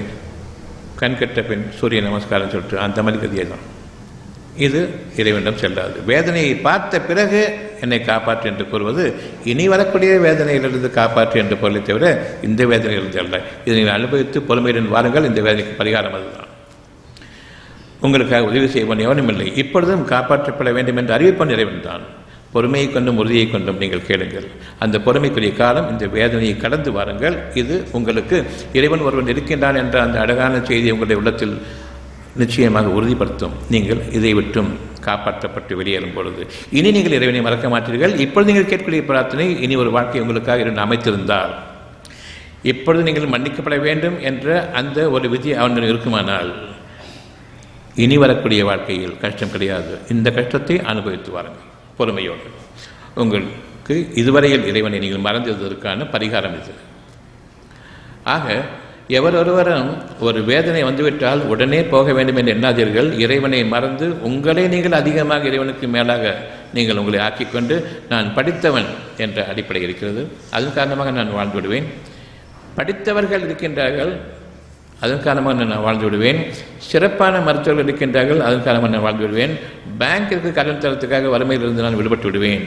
கண்கட்ட பெண் சூரிய நமஸ்காரம் சொல்லிட்டு அந்த மாதிரி கதியை தான். இது இறைவனிடம் செல்லாது. வேதனையை பார்த்த பிறகு என்னை காப்பாற்று என்று கூறுவது இனி வரக்கூடிய வேதனையிலிருந்து காப்பாற்று என்று பொருளை தவிர இந்த வேதனையிலிருந்து அல்ல. இதை நீங்கள் அனுபவித்து பொறுமையுடன் வாருங்கள். இந்த வேதனைக்கு பரிகாரம் அதுதான். உங்களுக்காக உதவி செய்வன் எவனும் இல்லை. இப்பொழுதும் காப்பாற்றப்பட வேண்டும் என்று அறிவிப்பன் இறைவன் தான். பொறுமையை கொண்டும் உறுதியை கொண்டும் நீங்கள் கேளுங்கள். அந்த பொறுமைக்குரிய காலம் இந்த வேதனையை கடந்து வாருங்கள். இது உங்களுக்கு இறைவன் ஒருவன் இருக்கின்றான் என்ற அந்த அழகான செய்தி உங்களுடைய உள்ளத்தில் நிச்சயமாக உறுதிப்படுத்தும். நீங்கள் இதை விட்டும் காப்பாற்றப்பட்டு வெளியேறும் பொழுது இனி நீங்கள் இறைவனை மறக்க மாட்டீர்கள். இப்பொழுது நீங்கள் கேட்கக்கூடிய பிரார்த்தனை இனி ஒரு வாழ்க்கை உங்களுக்காக இறைவன் அமைத்திருந்தால், இப்பொழுது நீங்கள் மன்னிக்கப்பட வேண்டும் என்ற அந்த ஒரு விதி அவன் இருக்குமானால் இனி வரக்கூடிய வாழ்க்கையில் கஷ்டம் கிடையாது. இந்த கஷ்டத்தை அனுபவித்து வாருங்கள் பொறுமையோடு. உங்களுக்கு இதுவரையில் இறைவனை நீங்கள் மறந்ததற்கான பரிகாரம் இது. ஆக எவரொருவரும் ஒரு வேதனை வந்துவிட்டால் உடனே போக வேண்டும் என்று எண்ணாதீர்கள். இறைவனை மறந்து உங்களே நீங்கள் அதிகமாக இறைவனுக்கு மேலாக நீங்கள் உங்களை ஆக்கிக்கொண்டு நான் படித்தவன் என்ற அடிப்படை இருக்கிறது, அதன் காரணமாக நான் வாழ்ந்து விடுவேன். படித்தவர்கள் இருக்கின்றார்கள், அதன் காரணமாக நான் வாழ்ந்து விடுவேன். சிறப்பான மருத்துவர்கள் இருக்கின்றார்கள், அதன் காரணமாக நான் வாழ்ந்து விடுவேன். பேங்கிற்கு கடன் தரத்துக்காக வறுமையிலிருந்து நான் விடுபட்டு விடுவேன்.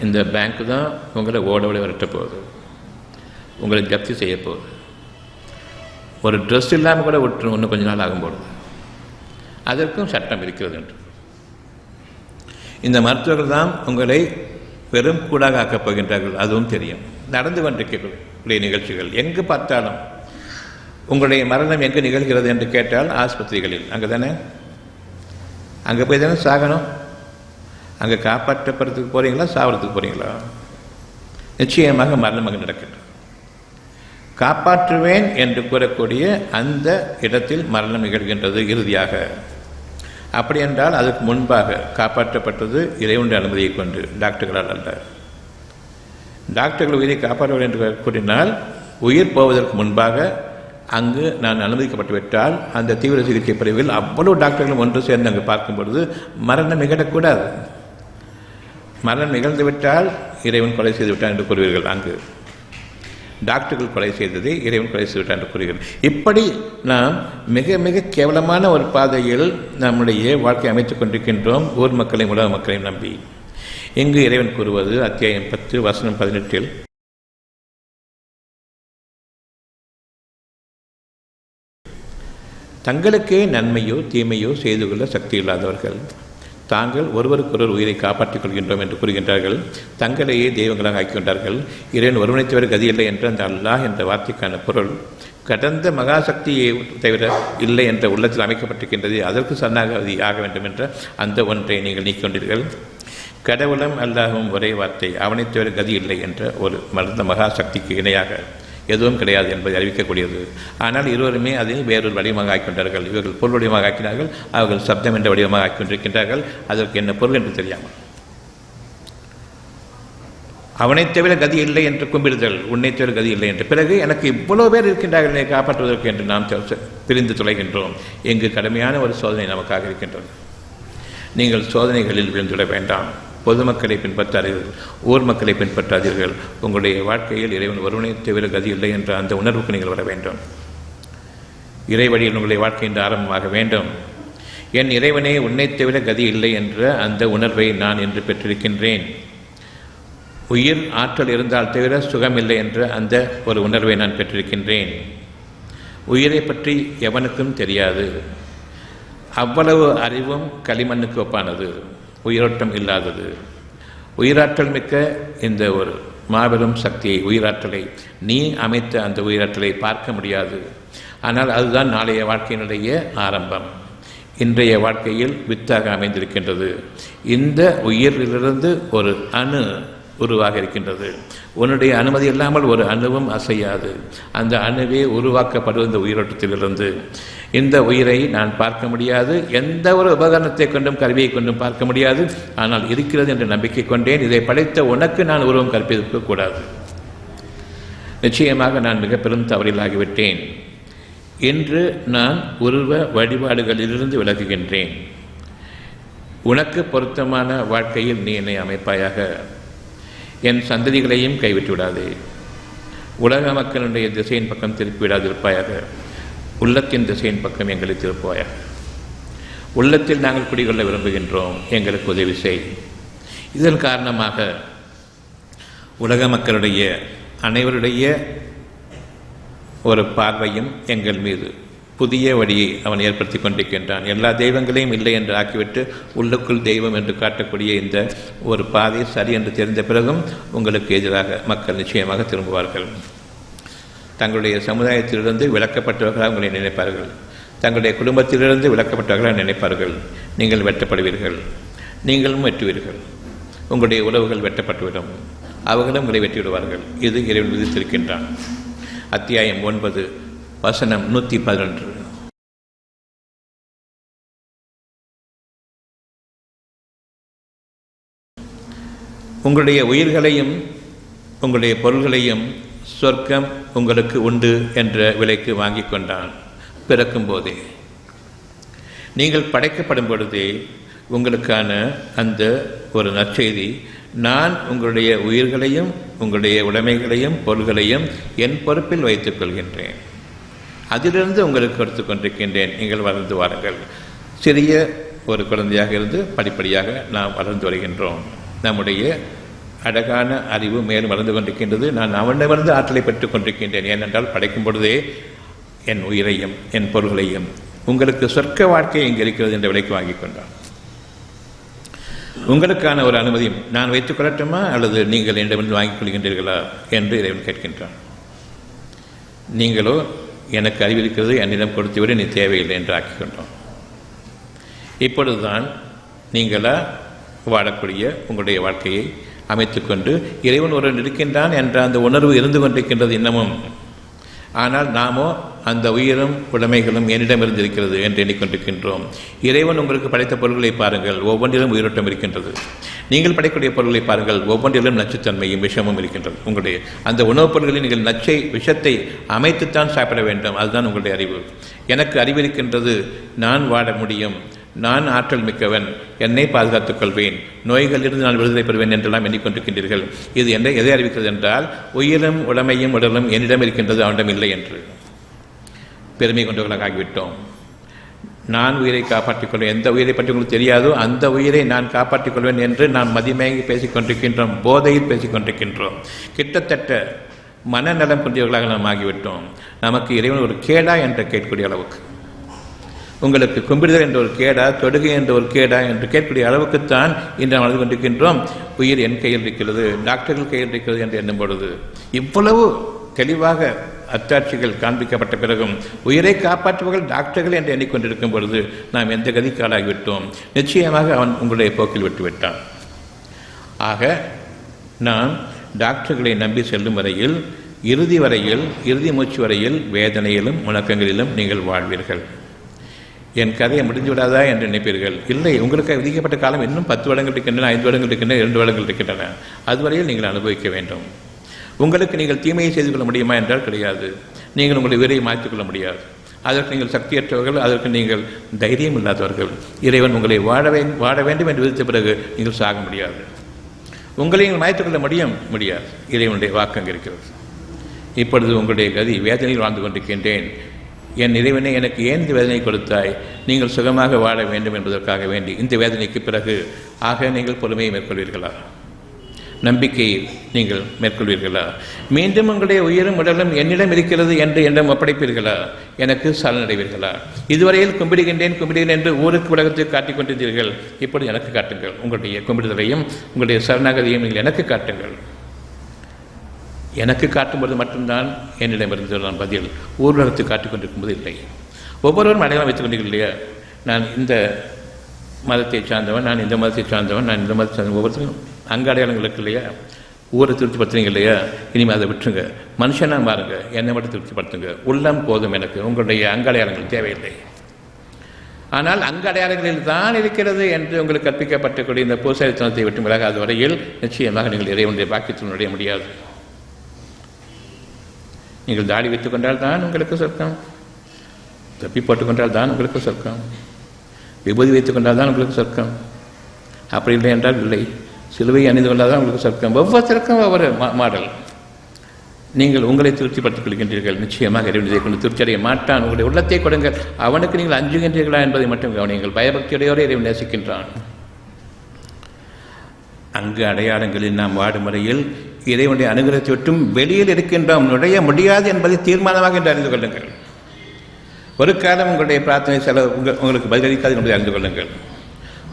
இந்த பேங்க்கு தான் உங்களை ஓட விரட்ட போகுது, உங்களை ஜப்தி செய்ய போகுது. ஒரு ட்ரெஸ் இல்லாமல் கூட விட்டுரும் இன்னும் கொஞ்ச நாள் ஆகும்போது. அதற்கும் சட்டம் இருக்கிறது என்று. இந்த மருத்துவர்கள் தான் உங்களை வெறும் கூடாக ஆக்கப் போகின்றார்கள், அதுவும் தெரியும். நடந்து கொண்டிருக்கக்கூடிய நிகழ்ச்சிகள் எங்கு பார்த்தாலும் உங்களுடைய மரணம் எங்கு நிகழ்கிறது என்று கேட்டால் ஆஸ்பத்திரிகளில். அங்கே தானே, அங்கே போய் தானே சாகணும். அங்கே காப்பாற்றப்படுறதுக்கு போகிறீங்களா, சாவறதுக்கு போகிறீங்களா? நிச்சயமாக மரணம் அங்கே நடக்கின்றது. காப்பாற்றுவேன் என்று கூறக்கூடிய அந்த இடத்தில் மரணம் நிகழ்கின்றது இறுதியாக. அப்படி என்றால் அதுக்கு முன்பாக காப்பாற்றப்பட்டது இறைவனுடைய அனுமதியை கொண்டு, டாக்டர்களால் அல்ல. டாக்டர்கள் உயிரை காப்பாற்றுவேன் என்று கூறினால் உயிர் போவதற்கு முன்பாக அங்கு நான் அனுமதிக்கப்பட்டு விட்டால் அந்த தீவிர சிகிச்சை பிரிவில் அவ்வளவு டாக்டர்களும் ஒன்று சேர்ந்து அங்கு பார்க்கும் பொழுது மரணம் நிகழக்கூடாது. மரணம் நிகழ்ந்து விட்டால் இறைவன் கொலை செய்து விட்டான் என்று கூறுவீர்கள். அங்கு டாக்டர்கள் கொலை செய்ததை இறைவன் கொலை செய்து விட்டான் என்று கூறுவீர்கள். இப்படி நாம் மிக மிக கேவலமான ஒரு பாதையில் நம்முடைய வாழ்க்கை அமைத்துக் கொண்டிருக்கின்றோம், ஊர் மக்களையும் உலக மக்களையும் நம்பி. இங்கு இறைவன் கூறுவது அத்தியாயம் 10 வசனம் 18, தங்களுக்கே நன்மையோ தீமையோ செய்து கொள்ள சக்தி இல்லாதவர்கள் தாங்கள் ஒருவருக்கொருவர் உயிரை காப்பாற்றிக் கொள்கின்றோம் என்று கூறுகின்றார்கள். தங்களையே தெய்வங்களாக ஆக்கிக்கொண்டார்கள். இறைவன் ஒருவனைத்தவர் கதியில்லை என்ற அந்த அல்லாஹ் என்ற வார்த்தைக்கான பொருள் கடந்த மகாசக்தியை தவிர இல்லை என்ற உள்ளத்தில் அமைக்கப்பட்டிருக்கின்றது. அதற்கு சரணாகதி ஆக வேண்டும் என்ற அந்த ஒன்றை நீங்கள் நீக்கிக்கொண்டீர்கள். கடவுளும் அல்லாஹும் ஒரே வார்த்தை, அவனைத் தவிர கதி இல்லை என்ற ஒரு மறந்த மகாசக்திக்கு இணையாக எதுவும் கிடையாது என்பதை அறிவிக்கக்கூடியது. ஆனால் இருவருமே அதை வேறொரு வடிவமாக ஆக்கிக்கொண்டார்கள். இவர்கள் பொருள் வடிவமாக ஆக்கினார்கள், அவர்கள் சப்தம் என்ற வடிவமாக ஆக்கிக்கொண்டிருக்கின்றார்கள். அதற்கு என்ன பொருள் என்று தெரியாமல் அவனைத் தவிர கதி இல்லை என்று கும்பிடுதல், உன்னை தவிர கதி இல்லை என்று. பிறகு எனக்கு இவ்வளவு பேர் இருக்கின்றார்கள் என்னை காப்பாற்றுவதற்கு என்று நாம் பிரிந்து தொலைகின்றோம். எங்கு கடுமையான ஒரு சோதனை நமக்காக இருக்கின்றது. நீங்கள் சோதனைகளில் விழுந்துவிட வேண்டாம். பொதுமக்களை பின்பற்றாதீர்கள், ஊர் மக்களை பின்பற்றாதீர்கள். உங்களுடைய வாழ்க்கையில் இறைவன் ஒருவனை தவிர கதி இல்லை என்ற அந்த உணர்வுக்கு நீங்கள் வர வேண்டும். இறை வழியில் உங்களுடைய வாழ்க்கை இன்று ஆரம்பமாக வேண்டும். என் இறைவனே உன்னை தவிர கதி இல்லை என்ற அந்த உணர்வை நான் இன்று பெற்றிருக்கின்றேன். உயிர் ஆற்றல் இருந்தால் தவிர சுகமில்லை என்ற அந்த ஒரு உணர்வை நான் பெற்றிருக்கின்றேன். உயிரை பற்றி எவனுக்கும் தெரியாது. அவ்வளவு அறிவும் களிமண்ணுக்கு ஒப்பானது, உயிரோட்டம் இல்லாதது. உயிராற்றல் மிக்க இந்த ஒரு மாபெரும் சக்தியை, உயிராற்றலை, நீ அமைத்த அந்த உயிராற்றலை பார்க்க முடியாது. ஆனால் அதுதான் நாளைய வாழ்க்கையினுடைய ஆரம்பம். இன்றைய வாழ்க்கையில் வித்தாக அமைந்திருக்கின்றது. இந்த உயிரிலிருந்து ஒரு அணு உருவாக இருக்கின்றது. உன்னுடைய அனுமதி இல்லாமல் ஒரு அணுவும் அசையாது. அந்த அணுவே உருவாக்கப்படுவது இந்த உயிரோட்டத்திலிருந்து. இந்த உயிரை நான் பார்க்க முடியாது, எந்த ஒரு உபகரணத்தை கொண்டும் கருவியை கொண்டும் பார்க்க முடியாது. ஆனால் இருக்கிறது என்று நம்பிக்கை கொண்டேன். இதை படைத்த உனக்கு நான் உருவம் கற்பிக்க கூடாது. நிச்சயமாக நான் மிக பெரும் தவறிலாகிவிட்டேன். இன்று நான் உருவ வழிபாடுகளிலிருந்து விலகுகின்றேன். உனக்கு பொருத்தமான வாழ்க்கையில் நீ என்னை அமைப்பாயாக. என் சந்ததிகளையும் கைவிட்டு விடாதே. உலக மக்களுடைய திசையின் பக்கம் திருப்பி விடாதிருப்பாயாக. உள்ளத்தின் திசையின் பக்கம் எங்களை திருப்புவாயாக. உள்ளத்தில் நாங்கள் குடிகொள்ள விரும்புகின்றோம், எங்களுக்கு உதவி செய். இதன் காரணமாக உலக மக்களுடைய அனைவருடைய ஒரு பார்வையும் எங்கள் மீது புதிய வழியை அவன் ஏற்படுத்தி கொண்டிருக்கின்றான். எல்லா தெய்வங்களையும் இல்லை என்று ஆக்கிவிட்டு உள்ளுக்குள் தெய்வம் என்று காட்டக்கூடிய இந்த ஒரு பாதை சரி என்று தெரிந்த பிறகும் உங்களுக்கு எதிராக மக்கள் நிச்சயமாக திரும்புவார்கள். தங்களுடைய சமுதாயத்திலிருந்து விலக்கப்பட்டவர்களாக உங்களை நினைப்பார்கள். தங்களுடைய குடும்பத்திலிருந்து விலக்கப்பட்டவர்களாக நினைப்பார்கள். நீங்கள் வெட்டப்படுவீர்கள், நீங்களும் வெட்டுவீர்கள். உங்களுடைய உறவுகள் வெட்டப்பட்டுவிடும், அவர்களும் உங்களை வெட்டிவிடுவார்கள். இது இறைவன் விதித்திருக்கின்றான். அத்தியாயம் 9 வசனம் 111. உங்களுடைய உயிர்களையும் உங்களுடைய பொருள்களையும் சொர்க்கம் உங்களுக்கு உண்டு என்ற விலைக்கு வாங்கி கொண்டான். பிறக்கும் போதே நீங்கள் படைக்கப்படும் பொழுதே உங்களுக்கான அந்த ஒரு நற்செய்தி, நான் உங்களுடைய உயிர்களையும் உங்களுடைய உடைமைகளையும் பொருள்களையும் என் பொறுப்பில் வைத்துக் கொள்கின்றேன். அதிலிருந்து உங்களுக்கு எடுத்துக் கொண்டிருக்கின்றேன். நீங்கள் வளர்ந்து வாருங்கள். சிறிய ஒரு குழந்தையாக இருந்து படிப்படியாக நாம் வளர்ந்து வருகின்றோம். நம்முடைய அழகான அறிவு மேலும் வளர்ந்து கொண்டிருக்கின்றது. நான் அவனிடமிருந்து ஆற்றலை பெற்றுக் கொண்டிருக்கின்றேன். ஏனென்றால் படைக்கும் பொழுதே என் உயிரையும் என் பொருள்களையும் உங்களுக்கு சொர்க்க வாழ்க்கை எங்கே இருக்கிறது என்ற விலைக்கு வாங்கிக் கொண்டான். உங்களுக்கான ஒரு அனுமதி நான் வைத்துக் கொள்ளட்டுமா அல்லது நீங்கள் என்னிடமிருந்து வாங்கிக் கொள்கின்றீர்களா என்று இறைவன் கேட்கின்றான். நீங்களோ எனக்கு அறிவிருக்கிறது, என்னிடம் கொடுத்துவிட நீ தேவையில்லை என்று ஆக்கிக் கொண்டோம். இப்பொழுதுதான் நீங்களா வாழக்கூடிய உங்களுடைய வாழ்க்கையை அமைத்துக்கொண்டு இறைவன் ஒருவன் இருக்கின்றான் என்ற அந்த உணர்வு இருந்து கொண்டிருக்கின்றது இன்னமும். ஆனால் நாமோ அந்த உயிரும் உடைமைகளும் என்னிடம் இருந்திருக்கிறது என்று எண்ணிக்கொண்டிருக்கின்றோம். இறைவன் உங்களுக்கு படைத்த பொருள்களை பாருங்கள், ஒவ்வொன்றிலும் உயிரோட்டம் இருக்கின்றது. நீங்கள் படைக்கக்கூடிய பொருள்களை பாருங்கள், ஒவ்வொன்றிலும் நச்சுத்தன்மையும் விஷமும் இருக்கின்றது. உங்களுடைய அந்த உணவுப் பொருள்களில் நீங்கள் விஷத்தை அமைத்துத்தான் சாப்பிட வேண்டும். அதுதான் உங்களுடைய அறிவு. எனக்கு அறிவிருக்கின்றது, நான் வாழ முடியும், நான் ஆற்றல் மிக்கவன், என்னை பாதுகாத்துக் கொள்வேன், நோய்களிலிருந்து நான் விடுதலை பெறுவேன் என்றெல்லாம் எண்ணிக்கொண்டிருக்கின்றீர்கள். இது எதை அறிவிக்கிறது என்றால் உயிரும் உடமையும் உடலும் என்னிடம் இருக்கின்றது, அவனிடம் இல்லை என்று பெருமை கொண்டவர்களாக ஆகிவிட்டோம். நான் உயிரை காப்பாற்றிக் கொள்வேன், எந்த உயிரை பற்றி உங்களுக்கு தெரியாதோ அந்த உயிரை நான் காப்பாற்றிக் கொள்வேன் என்று நாம் மதிமயங்கி பேசிக் கொண்டிருக்கின்றோம், போதையில் பேசிக் கொண்டிருக்கின்றோம். கிட்டத்தட்ட மனநலம் கொண்டவர்களாக நாம் ஆகிவிட்டோம். நமக்கு இறைவன் ஒரு கேடா என்று கேட்கக்கூடிய அளவுக்கு, உங்களுக்கு கும்பிடுதல் என்ற ஒரு கேடா, தொடுகை என்ற ஒரு கேடா என்று கேட்கக்கூடிய அளவுக்குத்தான் இன்று நாம் நடந்து கொண்டிருக்கின்றோம். உயிர் என் கையில் இருக்கிறது, டாக்டர்கள் கையில் இருக்கிறது என்று எண்ணும் பொழுது, இவ்வளவு தெளிவாக அத்தாட்சிகள் காண்பிக்கப்பட்ட பிறகும் உயிரை காப்பாற்றுவர்கள் டாக்டர்கள் என்று எண்ணிக்கொண்டிருக்கும் பொழுது நாம் எந்த கதிக்கு ஆளாகிவிட்டோம். நிச்சயமாக அவன் உங்களுடைய போக்கில் விட்டுவிட்டான். ஆக நாம் டாக்டர்களை நம்பி செல்லும் வரையில், இறுதி மூச்சு வரையில் வேதனையிலும் முழக்கங்களிலும் நீங்கள் வாழ்வீர்கள். என் கதையை முடிந்து விடாதா என்று நினைப்பீர்கள். இல்லை, உங்களுக்கு விதிக்கப்பட்ட காலம் இன்னும் 10 வருடங்கள் இருக்கின்றன, 5 வருடங்கள் இருக்கின்றன, 2 வருடங்கள் இருக்கின்றன. அதுவரையில் நீங்கள் அனுபவிக்க வேண்டும். உங்களுக்கு நீங்கள் தீமையை செய்து கொள்ள முடியுமா என்றால் கிடையாது. நீங்கள் உங்களுடைய உயிரை மாற்றிக்கொள்ள முடியாது. அதற்கு நீங்கள் சக்தியற்றவர்கள், அதற்கு நீங்கள் தைரியம் இல்லாதவர்கள். இறைவன் உங்களை வாழ வேண்டும் என்று விதித்த பிறகு நீங்கள் சாக முடியாது. உங்களை நீங்கள் மாற்றிக்கொள்ள முடியாது. இறைவனுடைய வாக்கு இருக்கிறது. இப்பொழுது உங்களுடைய கதி, வேதனையில் வாழ்ந்து கொண்டிருக்கின்றேன், என் இறைவனை எனக்கு ஏன் இந்த வேதனை கொடுத்தாய், நீங்கள் சுகமாக வாழ வேண்டும் என்பதற்காக வேண்டி இந்த வேதனைக்கு பிறகு ஆக நீங்கள் பொறுமையை மேற்கொள்வீர்களா? நம்பிக்கையை நீங்கள் மேற்கொள்வீர்களா? மீண்டும் உங்களுடைய உயிரும் உடலும் என்னிடம் இருக்கிறது என்று என்னிடம் ஒப்படைப்பீர்களா? எனக்கு சரணடைவீர்களா? இதுவரையில் கும்பிடுகின்றேன் என்று ஊருக்கு உலகத்துக்கு காட்டிக் கொண்டிருந்தீர்கள். இப்பொழுது எனக்கு காட்டுங்கள். உங்களுடைய கும்பிடுதலையும் உங்களுடைய சரணாகதியையும் நீங்கள் எனக்கு காட்டுங்கள். எனக்கு காட்டும்போது மட்டும்தான் என்னிடமிருந்து நான் பதில். ஊர்வலத்தை காட்டிக் கொண்டிருக்கும்போது இல்லை. ஒவ்வொருவரும் அடையாளம் வைத்துக் கொண்டீர்கள் இல்லையா? நான் இந்த மதத்தை சார்ந்தவன், நான் இந்த மதத்தை சார்ந்தவன், நான் இந்த மதத்தை சார்ந்தவன். ஒவ்வொருத்தரும் அங்கே அடையாளங்கள் இருக்கு இல்லையா? ஊரை திருப்திப்படுத்துறீங்க இல்லையா? இனிமேல் அதை விட்டுருங்க. மனுஷனாக பாருங்க, என்னை மட்டும் திருப்திப்படுத்துங்க. உள்ளம் போதும் எனக்கு, உங்களுடைய அங்கடையாளங்கள் தேவையில்லை. ஆனால் அங்கடையாளங்களில் தான் இருக்கிறது என்று உங்களுக்கு கற்பிக்கப்பட்டக்கூடிய இந்த பூசாரித்தனத்தை விட்டு விலகாத வரையில் நிச்சயமாக நீங்கள் இறைவனுடைய பாக்கியத்தில் நுழைய முடியாது. நீங்கள் தாடி வைத்துக் கொண்டால் தான் உங்களுக்கு சொர்க்கம், தொப்பி போட்டுக்கொண்டால் தான் உங்களுக்கு சொர்க்கம், விபூதி வைத்துக் கொண்டால் தான் உங்களுக்கு சொர்க்கம். அப்படி இல்லை என்றால் இல்லை. சிலுவை அணிந்து கொண்டால் தான் உங்களுக்கு சொர்க்கம். ஒவ்வொருத்தருக்கும் ஒவ்வொரு மாடல். நீங்கள் உங்களை திருப்திப்படுத்திக் கொள்கின்றீர்கள். நிச்சயமாக இறைவனை கொண்டு திருப்தி அடைய மாட்டான். உங்களுடைய உள்ளத்தை கொடுங்கள். அவனுக்கு நீங்கள் அஞ்சுகின்றீர்களா என்பதை மட்டும் கவனியுங்கள். பயபக்தியுடையோரே இறைவன் நேசிக்கின்றான். அங்கு அடையாளங்களில் நாம் வாடும் முறையில் இறைவனுடைய அனுகிரகத்தை விட்டும் வெளியில் இருக்கின்றோம், நுழைய முடியாது என்பதை தீர்மானமாக என்று அறிந்து கொள்ளுங்கள். ஒரு காலம் உங்களுடைய பிரார்த்தனை உங்களுக்கு பதிலளிக்காது என்பதை அறிந்து கொள்ளுங்கள்.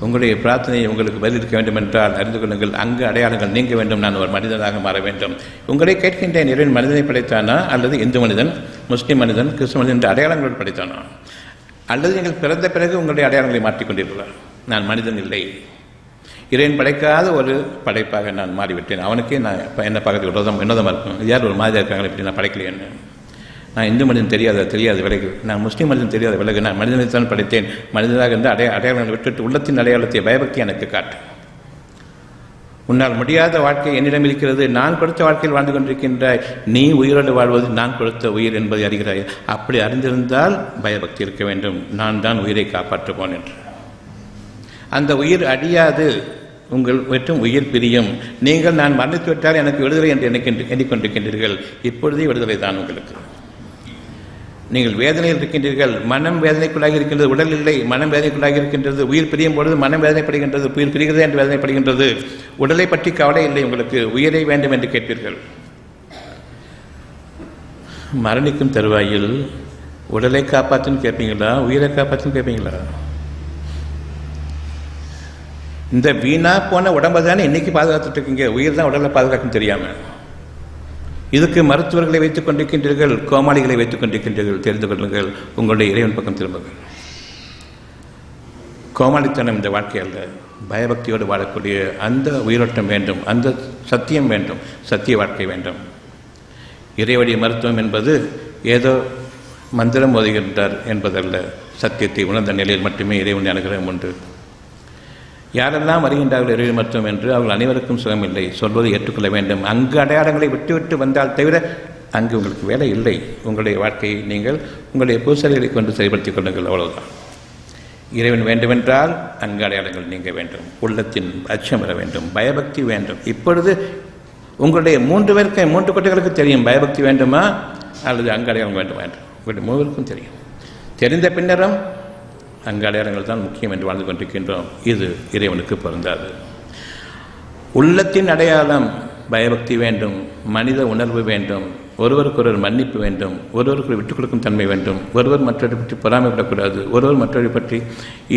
உங்களுடைய பிரார்த்தனை உங்களுக்கு பதிலளிக்க வேண்டும் என்றால் அறிந்து கொள்ளுங்கள். அங்கு அடையாளங்கள் நீங்க வேண்டும். நான் ஒரு மனிதனாக மாற வேண்டும். உங்களை கேட்கின்றேன், இறைவன் மனிதனை படைத்தானா அல்லது இந்து மனிதன், முஸ்லிம் மனிதன், கிறிஸ்துவ மனிதன் என்ற அடையாளங்களோடு படைத்தானா? அல்லது நீங்கள் பிறந்த பிறகு உங்களுடைய அடையாளங்களை மாற்றிக்கொண்டீர்களா? நான் மனிதன் இல்லை, இறைவன் படைக்காத ஒரு படைப்பாக நான் மாறிவிட்டேன். அவனுக்கே நான் என்ன பார்க்கறதுக்கு வினோதமாக இருக்கும். யார் ஒரு மாதிரி இருக்காங்களே, இப்படி நான் படைக்கலையேன்னு. நான் இந்து மனிதன் தெரியாத விலகு, நான் முஸ்லீம் மனிதன் தெரியாத விலகு, நான் மனிதனைத்தான் படைத்தேன். மனிதனாக இருந்து அடையாளங்களை விட்டுட்டு உள்ளத்தின் அடையாளத்தை பயபக்தி எனக்கு காட்டு. உன்னால் முடியாத வாழ்க்கை என்னிடம் இருக்கிறது. நான் கொடுத்த வாழ்க்கையில் வாழ்ந்து கொண்டிருக்கின்றாய். நீ உயிரோடு வாழ்வது நான் கொடுத்த உயிர் என்பதை அறிகிறாய். அப்படி அறிந்திருந்தால் பயபக்தி இருக்க வேண்டும். நான் தான் உயிரை காப்பாற்றுவோன் என்று. அந்த உயிர் அழியாது, உங்கள் மற்றும் உயிர் பிரியும். நீங்கள் நான் மரணித்து விட்டால் எனக்கு விடுதலை என்று எண்ணிக்கொண்டிருக்கின்றீர்கள். இப்பொழுதே விடுதலை தான் உங்களுக்கு. நீங்கள் வேதனையில் இருக்கின்றீர்கள். மனம் வேதனைக்குள்ளாகி இருக்கின்றது, உடல் இல்லை. மனம் வேதனைக்குள்ளாகி இருக்கின்றது. உயிர் பிரியும் பொழுது மனம் வேதனைப்படுகின்றது. உயிர் பிரிகிறது என்று வேதனைப்படுகின்றது. உடலை பற்றி கவலை இல்லை உங்களுக்கு. உயிரை வேண்டும் என்று கேட்பீர்கள். மரணிக்கும் தருவாயில் உடலை காப்பாற்றுன்னு கேட்பீங்களா, உயிரை காப்பாற்றுன்னு கேட்பீங்களா? இந்த வீணா போன உடம்பை தானே இன்னைக்கு பாதுகாத்துட்டு இருக்கீங்க. உயிர் தான் உடலை பாதுகாக்கும் தெரியாம. இதுக்கு மருத்துவர்களை வைத்துக் கொண்டிருக்கின்றீர்கள், கோமாளிகளை வைத்துக் கொண்டிருக்கின்றீர்கள். தெரிந்து கொள்ளுங்கள், உங்களுடைய இறைவன் பக்கம் திரும்புங்கள். கோமாளித்தனம் இந்த வாழ்க்கை அல்ல. பயபக்தியோடு வாழக்கூடிய அந்த உயிரோட்டம் வேண்டும், அந்த சத்தியம் வேண்டும், சத்திய வாழ்க்கை வேண்டும். இறைவழி மருத்துவம் என்பது ஏதோ மந்திரம் ஓதுகின்றார் என்பதல்ல. சத்தியத்தை உணர்ந்த நிலையில் மட்டுமே இறைவன் அனுகிரகம் உண்டு. யாரெல்லாம் வருகின்றார்கள் இறைவழி மருத்துவம் என்று அவர்கள் அனைவருக்கும் சுகமில்லை. சொல்வதை ஏற்றுக்கொள்ள வேண்டும். அங்கு அடையாளங்களை விட்டுவிட்டு வந்தால் தவிர அங்கு உங்களுக்கு வேலை இல்லை. உங்களுடைய வாழ்க்கையை நீங்கள் உங்களுடைய பூசல்களை கொண்டு செயல்படுத்திக் கொள்ளுங்கள், அவ்வளவுதான். இறைவன் வேண்டுமென்றால் அங்கு அடையாளங்கள் நீங்க வேண்டும். உள்ளத்தின் அச்சம் வர வேண்டும், பயபக்தி வேண்டும். இப்பொழுது உங்களுடைய 3 குட்டைகளுக்கு தெரியும் பயபக்தி வேண்டுமா அல்லது அங்கு அடையாளம் வேண்டுமா என்று. உங்களுடைய 3 தெரியும். தெரிந்த பின்னரும் அங்கு அடையாளங்கள் தான் முக்கியம் என்று வாழ்ந்து கொண்டிருக்கின்றோம். இது இறைவனுக்கு பொருந்தாது. உள்ளத்தின் அடையாளம் பயபக்தி வேண்டும், மனித உணர்வு வேண்டும், ஒருவருக்கொருவர் மன்னிப்பு வேண்டும், ஒருவருக்கு விட்டுக் கொடுக்கும் தன்மை வேண்டும், ஒருவர் மற்றவரை பற்றி பொறாமைப்படக்கூடாது, ஒருவர் மற்றவரை பற்றி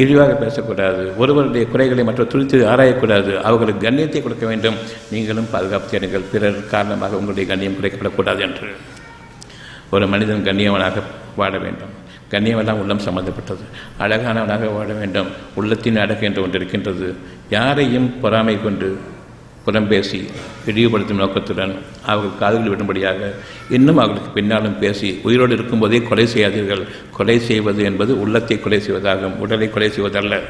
இழிவாக பேசக்கூடாது, ஒருவருடைய குறைகளை மற்றவர் துடித்து ஆராயக்கூடாது, அவர்களுக்கு கண்ணியத்தை கொடுக்க வேண்டும். நீங்களும் பாதுகாப்பு தேடுங்கள், பிறர் காரணமாக உங்களுடைய கண்ணியம் குறைக்கப்படக்கூடாது என்று. ஒரு மனிதன் கண்ணியவனாக வாழ வேண்டும். கண்ணியமெல்லாம் உள்ளம் சம்பந்தப்பட்டது. அழகானவனாக வாழ வேண்டும். உள்ளத்தின் அழகு என்று ஒன்று இருக்கின்றது. யாரையும் பொறாமை கொண்டு புறம்பேசி இழிவுபடுத்தும் நோக்கத்துடன் அவர்கள் காதுகள் விடும்படியாக இன்னும் அவர்களுக்கு பின்னாலும் பேசி உயிரோடு இருக்கும்போதே கொலை செய்யாதீர்கள். கொலை செய்வது என்பது உள்ளத்தை கொலை செய்வதாகும், உடலை கொலை செய்வதல்ல.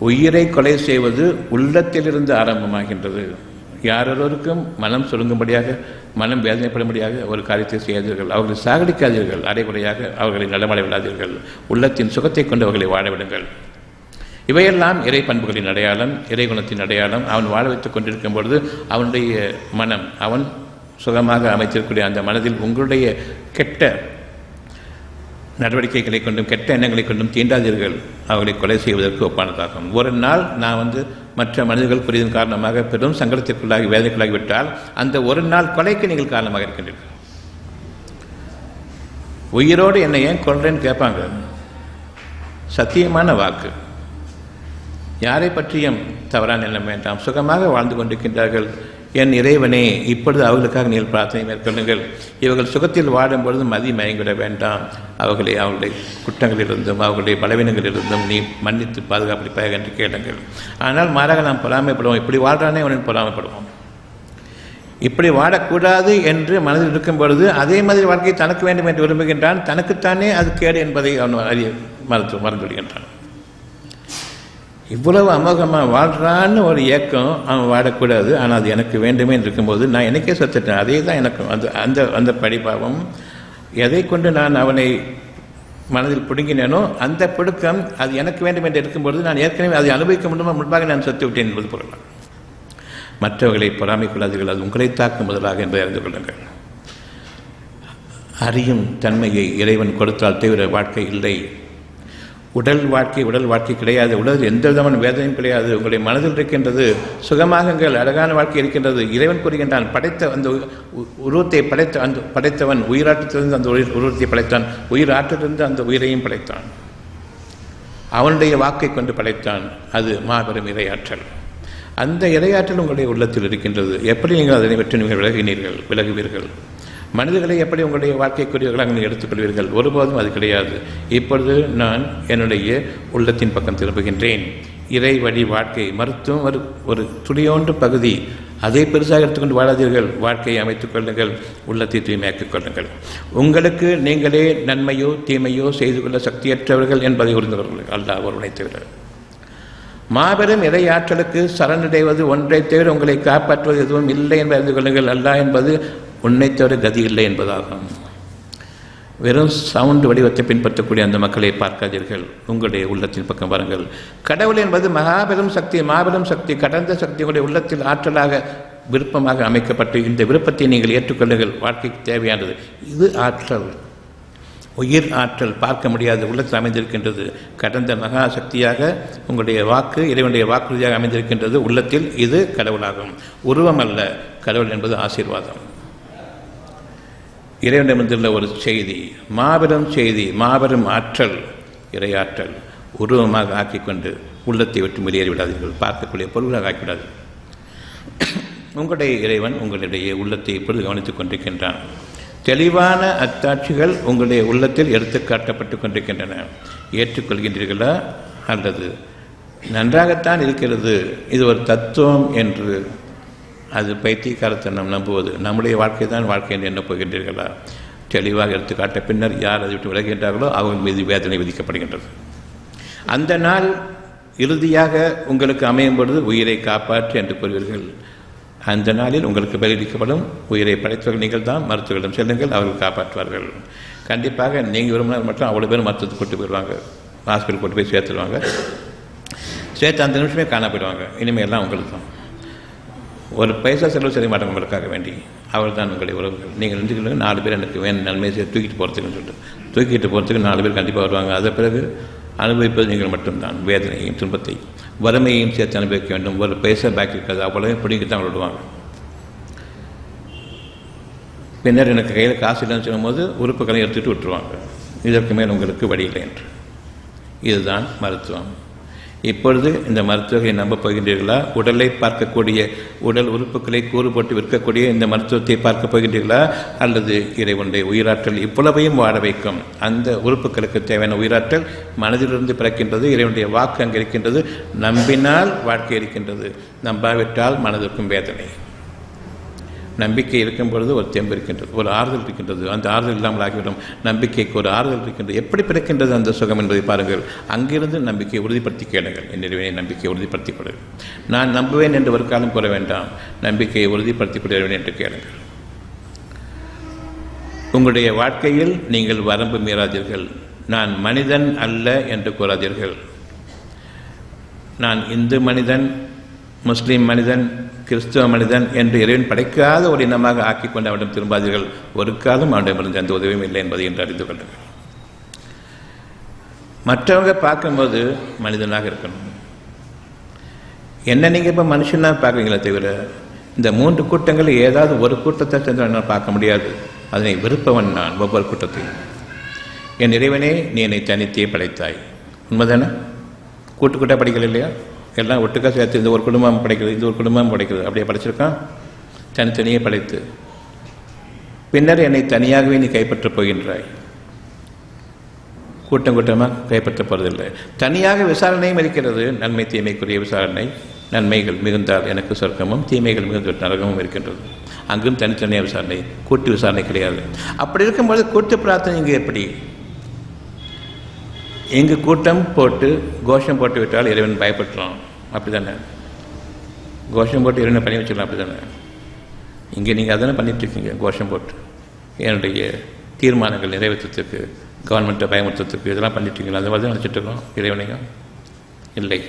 உயிரை கொலை செய்வது உள்ளத்திலிருந்து ஆரம்பமாகின்றது. யாரொருவருக்கும் மனம் சுருங்கும்படியாக, மனம் வேதனைப்படும்படியாக ஒரு காரியத்தை செய்யாதீர்கள். அவர்களை சாகடிக்காதீர்கள். அரைகுறையாக அவர்களை நடமாட விடாதீர்கள். உள்ளத்தின் சுகத்தை கொண்டு அவர்களை வாழவிடுங்கள். இவையெல்லாம் இறை பண்புகளின் அடையாளம், இறை குணத்தின் அடையாளம். அவன் வாழ வைத்துக் கொண்டிருக்கும் பொழுது அவனுடைய மனம், அவன் சுகமாக அமைத்திருக்கக்கூடிய அந்த மனதில் உங்களுடைய கெட்ட நடவடிக்கைகளை கொண்டும் கெட்ட எண்ணங்களை கொண்டும் தீண்டாதீர்கள். அவர்களை கொலை செய்வதற்கு ஒப்பானதாகும். ஒரு நாள் நான் மற்ற மனிதர்கள் புரிதன் காரணமாக பெரும் சங்கடத்திற்குள்ளாகி வேதனைக்குள்ளாகிவிட்டால் அந்த ஒரு நாள் கொலைக்கு நீங்கள் காரணமாக இருக்கின்றீர்கள். உயிரோடு என்னை ஏன் கொல்றேன்னு கேட்பாங்க. சத்தியமான வாக்கு. யாரை பற்றியும் தவறான எண்ணம் வேண்டாம். சுகமாக வாழ்ந்து கொண்டிருக்கின்றார்கள். என் இறைவனே, இப்பொழுது அவர்களுக்காக நீங்கள் பிரார்த்தனை மேற்கொள்ளுங்கள். இவர்கள் சுகத்தில் வாடும் பொழுது மதி மயங்கிவிட வேண்டாம். அவர்களுடைய குற்றங்களிலிருந்தும் அவர்களுடைய பலவீனங்களிலிருந்தும் நீ மன்னித்து பாதுகாப்பளிப்பாக என்று கேளுங்கள். ஆனால் மாறாக நாம் பொறாமைப்படுவோம். இப்படி வாழ்றானே அவனின் பொறாமைப்படுவோம். இப்படி வாழக்கூடாது என்று மனதில் இருக்கும் பொழுது அதே மாதிரி வாழ்க்கை தனக்கு வேண்டும் என்று விரும்புகின்றான். தனக்குத்தானே அது கேடு என்பதை அவன் மறந்து விடுகின்றான். இவ்வளவு அமோகமாக வாழ்கிறான்னு ஒரு ஏக்கம் அவன் வாழக்கூடாது. ஆனால் அது எனக்கு வேண்டுமே இருக்கும்போது நான் எனக்கே சத்துட்டேன். அதே தான் எனக்கும் அந்த அந்த படிப்பாவம். எதை கொண்டு நான் அவனை மனதில் பிடுங்கினேனோ அந்த பிடுக்கம் அது எனக்கு வேண்டும் என்று இருக்கும்பொழுது நான் ஏற்கனவே அதை அனுபவிக்க முடியுமா முன்பாக நான் சத்து விட்டேன் என்பது பொருள். மற்றவர்களை பொறாமைக்கொள்ளாதீர்கள். அது உங்களை தாக்கும் முதலாக என்பதை அறிந்து கொள்ளுங்கள். அறியும் தன்மையை இறைவன் கொடுத்தால் தவிர வாழ்க்கை இல்லை. உடல் வாழ்க்கை கிடையாது. உடல் எந்த விதமான வேதனையும் கிடையாது. உங்களுடைய மனதில் இருக்கின்றது. சுகமாகுங்கள், அழகான வாழ்க்கை இருக்கின்றது. இறைவன் கூறுகின்றான், படைத்த அந்த உருவத்தை படைத்தவன் உயிராற்றத்திலிருந்து அந்த உருவத்தை படைத்தான், உயிர் ஆற்றத்திலிருந்து அந்த உயிரையும் படைத்தான். அவனுடைய வாக்கை கொண்டு படைத்தான். அது மாபெரும் இறையாற்றல். அந்த இறையாற்றல் உங்களுடைய உள்ளத்தில் இருக்கின்றது. எப்படி நீங்கள் அதனை பற்றி நீங்கள் விலகுவீர்கள்? மனிதர்களை எப்படி உங்களுடைய வாழ்க்கைக்குரியவர்களாக நீங்கள் எடுத்துக்கொள்வீர்கள்? ஒருபோதும் அது கிடையாது. இப்பொழுது நான் என்னுடைய உள்ளத்தின் பக்கம் திரும்புகின்றேன். இறை வழி வாழ்க்கை மருத்துவம் ஒரு துளியோன்று பகுதி. அதை பெருசாக எடுத்துக்கொண்டு வாழாதீர்கள். வாழ்க்கையை அமைத்துக் கொள்ளுங்கள். உள்ளத்தை தூய்மையாக்கிக் கொள்ளுங்கள். உங்களுக்கு நீங்களே நன்மையோ தீமையோ செய்து கொள்ள சக்தியற்றவர்கள் என்பதை உணர்ந்தவர்கள் அல்லாஹ் ஒருவனை தவிர. மாபெரும் இறையாற்றலுக்கு சரணடைவது ஒன்றை தவிர உங்களை காப்பாற்றுவது எதுவும் இல்லை என்று அறிந்து கொள்ளுங்கள். அல்லாஹ் என்பது உன்னை தவிர கதி இல்லை என்பதாகும். வெறும் சவுண்டு வடிவத்தை பின்பற்றக்கூடிய அந்த மக்களை பார்க்காதீர்கள், உங்களுடைய உள்ளத்தின் பக்கம் வாருங்கள். கடவுள் என்பது மாபெரும் சக்தி, கடந்த சக்தி உங்களுடைய உள்ளத்தில் ஆற்றலாக விருப்பமாக அமைக்கப்பட்டு இந்த விருப்பத்தை நீங்கள் ஏற்றுக்கொள்ளுங்கள். வாழ்க்கைக்கு தேவையானது இது. ஆற்றல், உயிர் ஆற்றல் பார்க்க முடியாத உள்ளத்தில் அமைந்திருக்கின்றது. கடந்த மகா சக்தியாக உங்களுடைய வாக்கு இறைவனுடைய வாக்குறுதியாக அமைந்திருக்கின்றது உள்ளத்தில். இது கடவுளாகும், உருவம் அல்ல. கடவுள் என்பது ஆசீர்வாதம், இறைவனிடமிருந்துள்ள ஒரு செய்தி, மாபெரும் செய்தி, மாபெரும் ஆற்றல், இறையாற்றல். உருவமாக ஆக்கிக்கொண்டு உள்ளத்தை விட்டு வெளியேறிவிடாதீர்கள், பார்க்கக்கூடிய பொருளாக ஆக்கிவிடாதீர்கள். உங்களுடைய இறைவன் உங்களுடைய உள்ளத்தை இப்பொழுது கவனித்துக் கொண்டிருக்கின்றான். தெளிவான அத்தாட்சிகள் உங்களுடைய உள்ளத்தில் எடுத்து காட்டப்பட்டு கொண்டிருக்கின்றன. ஏற்றுக்கொள்கின்றீர்களா அல்லது நன்றாகத்தான் இருக்கிறது, இது ஒரு தத்துவம் என்று அது பைத்தியக்காரத்தனம் நம்புவது, நம்முடைய வாழ்க்கை தான் வாழ்க்கை என்று எண்ணப் போகின்றீர்களா? தெளிவாக எடுத்துக்காட்ட பின்னர் யார் அதை விட்டு விலகின்றார்களோ அவர்கள் மீது வேதனை விதிக்கப்படுகின்றது. அந்த நாள் இறுதியாக உங்களுக்கு அமையும் பொழுது உயிரை காப்பாற்று என்று கூறுவீர்கள். அந்த நாளில் உங்களுக்கு பதிலளிக்கப்படும். உயிரை படைத்தவர்கள் நீங்கள் தான். மருத்துவர்களிடம் செல்லுங்கள், அவர்கள் காப்பாற்றுவார்கள். கண்டிப்பாக நீங்கள் விரும்பினால் மட்டும் அவ்வளோ பேர் மருத்துவத்துக்கு கூட்டு போயிடுவாங்க, ஹாஸ்பிட்டல் கூட்டு போய் சேர்த்துடுவாங்க. சேர்த்து அந்த நிமிஷமே காண போயிடுவாங்க. இனிமேல் எல்லாம் உங்களுக்கு தான். ஒரு பைசா செலவு செய்ய மாட்டாங்க உங்களுக்காக வேண்டி. அவள் தான் உங்களுடைய உறவுகள். நீங்கள் நினைச்சுக்கொள்ளுங்க, 4 பேர் எனக்கு வேணும் நன்மையை செய்ய தூக்கிட்டு போகிறதுக்குன்னு சொல்லிட்டு தூக்கிட்டு போகிறதுக்கு 4 பேர் கண்டிப்பாக வருவாங்க. அதை பிறகு அனுபவிப்பது நீங்கள் மட்டும்தான். வேதனையையும் துன்பத்தை வறுமையையும் சேர்த்து அனுபவிக்க வேண்டும். ஒரு பைசா பேக் இருக்காது, அவ்வளோ பிடிக்கி தான் விடுவாங்க. பின்னர் எனக்கு கையில் காசு இல்லைன்னு சொல்லும்போது உறுப்புகளை எடுத்துகிட்டு விட்டுருவாங்க. இதற்கு மேல் உங்களுக்கு வழி இல்லை என்று. இதுதான் மருத்துவம். இப்பொழுது இந்த மருத்துவத்தை நம்பப் போகின்றீர்களா? உடலை பார்க்கக்கூடிய, உடல் உறுப்புகளை கூறு போட்டு விற்கக்கூடிய இந்த மருத்துவத்தை பார்க்கப் போகின்றீர்களா? அல்லது இறைவனுடைய உயிராற்றல் இவ்வளவையும் வாழ வைக்கும் அந்த உறுப்புகளுக்கு தேவையான உயிராற்றல் மனதிலிருந்து பிறக்கின்றது. இறைவனுடைய வாக்கு அங்கே இருக்கின்றது. நம்பினால் வாழ்க்கை இருக்கின்றது, நம்பாவிட்டால் மனதிற்கும் வேதனை. நம்பிக்கை இருக்கும் பொழுது ஒரு தெம்பு இருக்கின்றது, ஒரு ஆறுதல் இருக்கின்றது. அந்த ஆறுதல் இல்லாமல் ஆகிவிடும். நம்பிக்கைக்கு ஒரு ஆறுதல் இருக்கின்றது. எப்படி பிறக்கின்றது அந்த சுகம் என்பதை பாருங்கள். அங்கிருந்து நம்பிக்கையை உறுதிப்படுத்தி கேளுங்கள். என் இறைவனை நம்பிக்கையை உறுதிப்படுத்திக் கொடு. நான் நம்புவேன் என்று ஒரு காலம் கூற வேண்டாம், நம்பிக்கையை உறுதிப்படுத்திக் கொள்வேன் என்று கேளுங்கள். உங்களுடைய வாழ்க்கையில் நீங்கள் வரம்பு மீறாதீர்கள். நான் மனிதன் அல்ல என்று கூறாதீர்கள். நான் இந்து மனிதன், முஸ்லீம் மனிதன், கிறிஸ்துவ மனிதன் என்று இறைவன் படைக்காத ஒரு இனமாக ஆக்கிக்கொண்டு அவனிடம் திரும்பாதீர்கள். ஒரு காலம் அவனிடமிருந்து எந்த உதவியும் இல்லை என்பதை என்று அறிந்து கொள்ளுங்கள். மற்றவங்க பார்க்கும்போது மனிதனாக இருக்கணும். என்ன நீங்கள் இப்போ மனுஷனாக பார்க்குறீங்களே தவிர இந்த 3 கூட்டங்கள் ஏதாவது ஒரு கூட்டத்தை சேர்ந்து என்னால் பார்க்க முடியாது. அதனை விருப்பவன் நான் ஒவ்வொரு கூட்டத்தையும். என் இறைவனே, நீ என்னை தனித்தே படைத்தாய். உண்மைதானே? கூட்டாக படிக்கல இல்லையா? எல்லாம் ஒட்டுக்கா சேர்த்து இந்த ஒரு குடும்பம் படைக்கிறது, இந்த ஒரு குடும்பம் படைக்கிறது, அப்படியே படைச்சிருக்கான். தனித்தனியே படைத்து பின்னர் என்னை தனியாகவே நீ கைப்பற்றப் போகின்றாய். கூட்டம் கூட்டமாக கைப்பற்றப் போவதில்லை. தனியாக விசாரணையும் இருக்கிறது. நன்மை தீமைக்குரிய விசாரணை. நன்மைகள் மிகுந்தால் எனக்கு சொர்க்கமும், தீமைகள் மிகுந்த நரகமும் இருக்கின்றது. அங்கும் தனித்தனியாக விசாரணை, கூட்டு விசாரணை கிடையாது. அப்படி இருக்கும்போது கூட்டு பிரார்த்தனை இங்கே எப்படி? எங்கு கூட்டம் போட்டு கோஷம் போட்டு விட்டால் இறைவன் பயப்பட்டுறான். அப்படி தானே? கோஷம் போட்டு இறைவனை பண்ணி வச்சிடலாம். அப்படி தானே? இங்கே நீங்கள் அதனை பண்ணிகிட்ருக்கீங்க. கோஷம் போட்டு என்னுடைய தீர்மானங்கள் நிறைவேற்றத்துக்கு, கவர்மெண்ட்டை பயமுறுத்துறதுக்கு இதெல்லாம் பண்ணிட்டுருக்கீங்களா? அந்த மாதிரி தான் நினச்சிட்ருக்கோம் இறைவனையும். இல்லை,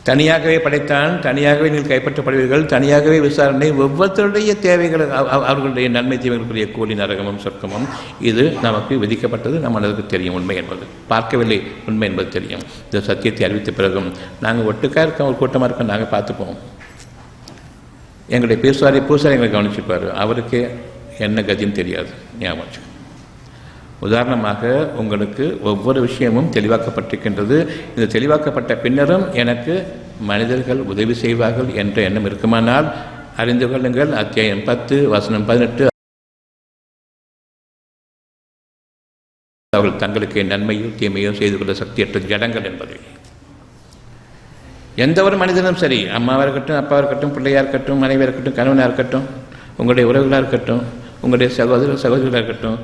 தனியாகவே படைத்தான், தனியாகவே நீங்கள் கைப்பற்றப்படுவீர்கள், தனியாகவே விசாரணை. ஒவ்வொருத்தருடைய தேவைகள், அவர்களுடைய நன்மை தீமைகளுக்குரிய கூலி நரகமும் சொர்க்கமும் இது நமக்கு விதிக்கப்பட்டது. நம்ம மனதுக்கு தெரியும் உண்மை என்பது. பார்க்கவில்லை, உண்மை என்பது தெரியும். இந்த சத்தியத்தை அறிவித்த பிறகும் நாங்கள் ஒட்டுக்காக இருக்கோம், ஒரு கூட்டமாக இருக்கோம், நாங்கள் பார்த்துப்போம். எங்களுடைய பூசாரி எங்களை கவனிச்சுப்பார். அவருக்கு என்ன கதின்னு தெரியாது. ஞாபகம். உதாரணமாக உங்களுக்கு ஒவ்வொரு விஷயமும் தெளிவாக்கப்பட்டிருக்கின்றது. இந்த தெளிவாக்கப்பட்ட பின்னரும் எனக்கு மனிதர்கள் உதவி செய்வார்கள் என்ற எண்ணம் இருக்குமானால் அறிந்து கொள்ளுங்கள். அத்தியாயம் 10 வசனம் 18. அவர்கள் தங்களுக்கு நன்மையோ தீமையோ செய்து கொள்ள சக்தியற்ற ஜடங்கள் என்பது. எந்த ஒரு மனிதனும் சரி, அம்மாவாக இருக்கட்டும், அப்பாவாக இருக்கட்டும், பிள்ளையாக இருக்கட்டும், மனைவியாக இருக்கட்டும், கணவனாக இருக்கட்டும், உங்களுடைய உறவுகளாக இருக்கட்டும், உங்களுடைய சகோதரர்களாக இருக்கட்டும்,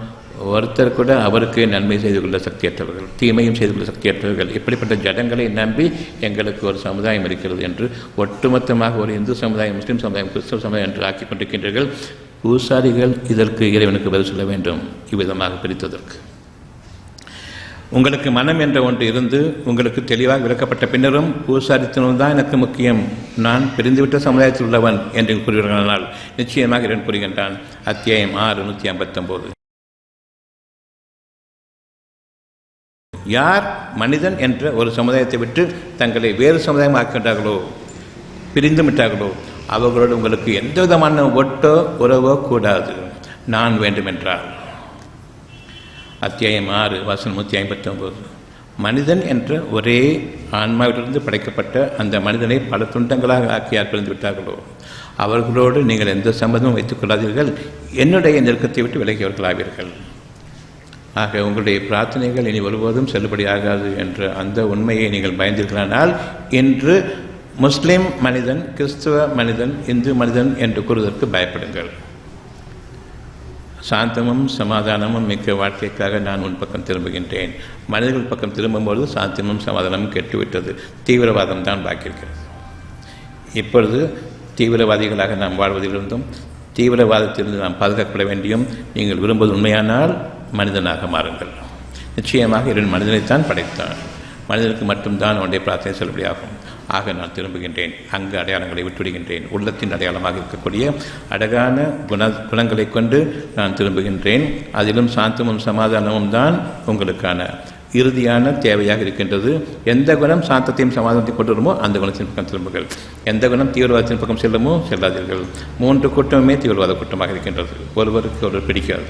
ஒருத்தர் கூட அவருக்கு நன்மை செய்து கொள்ள சக்தியற்றவர்கள், தீமையும் செய்து கொள்ள சக்தியற்றவர்கள். இப்படிப்பட்ட ஜடங்களை நம்பி எங்களுக்கு ஒரு சமுதாயம் இருக்கிறது என்று ஒட்டுமொத்தமாக ஒரு இந்து சமுதாயம், முஸ்லீம் சமுதாயம், கிறிஸ்தவ சமுதாயம் என்று ஆக்கிக் கொண்டிருக்கின்றீர்கள். பூசாரிகள் இதற்கு இறைவனுக்கு பதில் சொல்ல வேண்டும். இவ்விதமாக பிரித்ததற்கு உங்களுக்கு மனம் என்ற ஒன்று இருந்து உங்களுக்கு தெளிவாக விளக்கப்பட்ட பின்னரும் பூசாரித்தனம் தான் எனக்கு முக்கியம், நான் பிரிந்துவிட்ட சமுதாயத்தில் உள்ளவன் என்று கூறுகிறானால் நிச்சயமாக இறைவன் கூறுகின்றான். அத்தியாயம் 6 159. யார் மனிதன் என்ற ஒரு சமுதாயத்தை விட்டு தங்களை வேறு சமுதாயம் ஆக்கின்றார்களோ, பிரிந்து விட்டார்களோ, அவர்களோடு உங்களுக்கு எந்த விதமான ஒட்டோ உறவோ கூடாது. நான் வேண்டுமென்றால். அத்தியாயம் 6 வசனம் 159. மனிதன் என்ற ஒரே ஆன்மாவிலிருந்து படைக்கப்பட்ட அந்த மனிதனை பல துண்டங்களாக ஆக்கியார் பிரிந்து விட்டார்களோ அவர்களோடு நீங்கள் எந்த சம்பந்தமும் வைத்துக் கொள்ளாதீர்கள், என்னுடைய நெருக்கத்தை விட்டு விலகியவர்களாவீர்கள். ஆக உங்களுடைய பிரார்த்தனைகள் இனி ஒருபோதும் செல்லுபடியாகாது என்ற அந்த உண்மையை நீங்கள் பயந்தீர்களானால் இன்று முஸ்லிம் மனிதன், கிறிஸ்துவ மனிதன், இந்து மனிதன் என்று கூறுவதற்கு பயப்படுங்கள். சாந்தமும் சமாதானமும் மிக்க வாழ்க்கைக்காக நான் உன் பக்கம் திரும்புகின்றேன். மனிதர்கள் பக்கம் திரும்பும்போது சாந்தமும் சமாதானமும் கெட்டுவிட்டது, தீவிரவாதம் தான் பாக்கியிருக்கிறது. இப்பொழுது தீவிரவாதிகளாக நாம் வாழ்வதிலிருந்தும் தீவிரவாதத்திலிருந்து நாம் பாதுகாக்கப்பட வேண்டியும் நீங்கள் விரும்புவது உண்மையானால் மனிதனாக மாறுங்கள். நிச்சயமாக இறைவன் மனிதனைத்தான் படைத்தான், மனிதனுக்கு மட்டும்தான் அவனுடைய பிரார்த்தனை செல்லுபடியாகும். ஆக நான் திரும்புகின்றேன், அங்கு அடையாளங்களை விட்டுவிடுகின்றேன். உள்ளத்தின் அடையாளமாக இருக்கக்கூடிய அழகான குணங்களை கொண்டு நான் திரும்புகின்றேன். அதிலும் சாந்தமும் சமாதானமும் தான் உங்களுக்கான இறுதியான தேவையாக இருக்கின்றது. எந்த குணம் சாந்தத்தையும் சமாதானத்தையும் கொண்டு வருமோ அந்த குணத்தின் பக்கம் திரும்புங்கள். எந்த குணம் தீவிரவாதத்தின் பக்கம் செல்லுமோ செல்லாதீர்கள். 3 கூட்டமுமே தீவிரவாத கூட்டமாக இருக்கின்றது. ஒருவருக்கு ஒருவர் பிடிக்காது,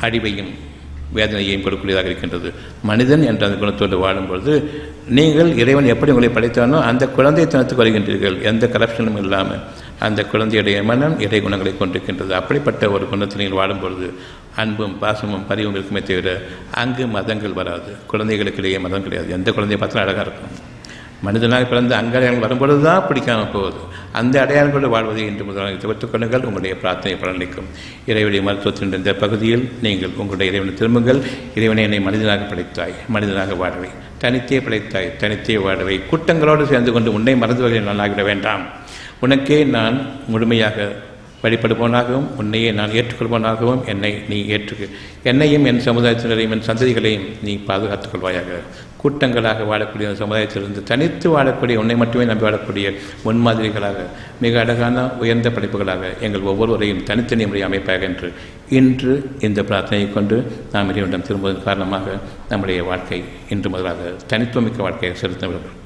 அடிவையும் வேதனையையும் கொடுக்கக்கூடியதாக இருக்கின்றது. மனிதன் என்ற அந்த குணத்தோடு வாழும்பொழுது நீங்கள் இறைவன் எப்படி உங்களை படைத்தானோ அந்த குழந்தைத்தனத்துக்கு வருகின்றீர்கள், எந்த கரப்ஷனும் இல்லாமல். அந்த குழந்தையுடைய மனம் இறை குணங்களை கொண்டிருக்கின்றது. அப்படிப்பட்ட ஒரு குணத்தில் நீங்கள் வாழும்பொழுது அன்பும் பாசமும் பரிவும் இருக்குமே தவிர அங்கு மதங்கள் வராது. குழந்தைகளுக்கிடையே மதம் கிடையாது. எந்த குழந்தையை பார்த்தாலும் அழகாக இருக்கும். மனிதனாக பிறந்த அங்கடையாளங்கள் வரும்பொழுது தான் பிடிக்காமல் போகுது. அந்த அடையாளங்களோடு வாழ்வதை இன்று முதலாக தவிர்த்துக் கொள்ளுங்கள். உங்களுடைய பிரார்த்தனை பலனளிக்கும். இறைவனுடைய மருத்துவத்தின் இந்த பகுதியில் நீங்கள் உங்களுடைய இறைவனை திரும்புங்கள். இறைவனை என்னை மனிதனாக படைத்தாய், மனிதனாக வாழவை, தனித்தே படைத்தாய், தனித்தே வாழவை, கூட்டங்களோடு சேர்ந்து கொண்டு உன்னை மறந்துவதை நான் ஆகிட வேண்டாம். உனக்கே நான் முழுமையாக வழிபடுபவனாகவும் உன்னையே நான் ஏற்றுக்கொள்பவனாகவும் என்னை நீ என்னையும் என் சமுதாயத்தினரையும் என் சந்ததிகளையும் நீ பாதுகாத்துக் கொள்வாயாக. கூட்டங்களாக வாழக்கூடிய சமுதாயத்திலிருந்து தனித்து வாழக்கூடிய உன்னை மட்டுமே நம்பி வாழக்கூடிய முன்மாதிரிகளாக மிக அழகான உயர்ந்த படைப்புகளாக எங்கள் ஒவ்வொருவரையும் தனித்தனி முறை அமைப்பாக என்று இன்று இந்த பிரார்த்தனையை கொண்டு நாம் இறைவனிடம் திரும்புவதன் காரணமாக நம்முடைய வாழ்க்கை இன்று முதலாக தனித்துவமிக்க வாழ்க்கையை செலுத்த வேண்டும்.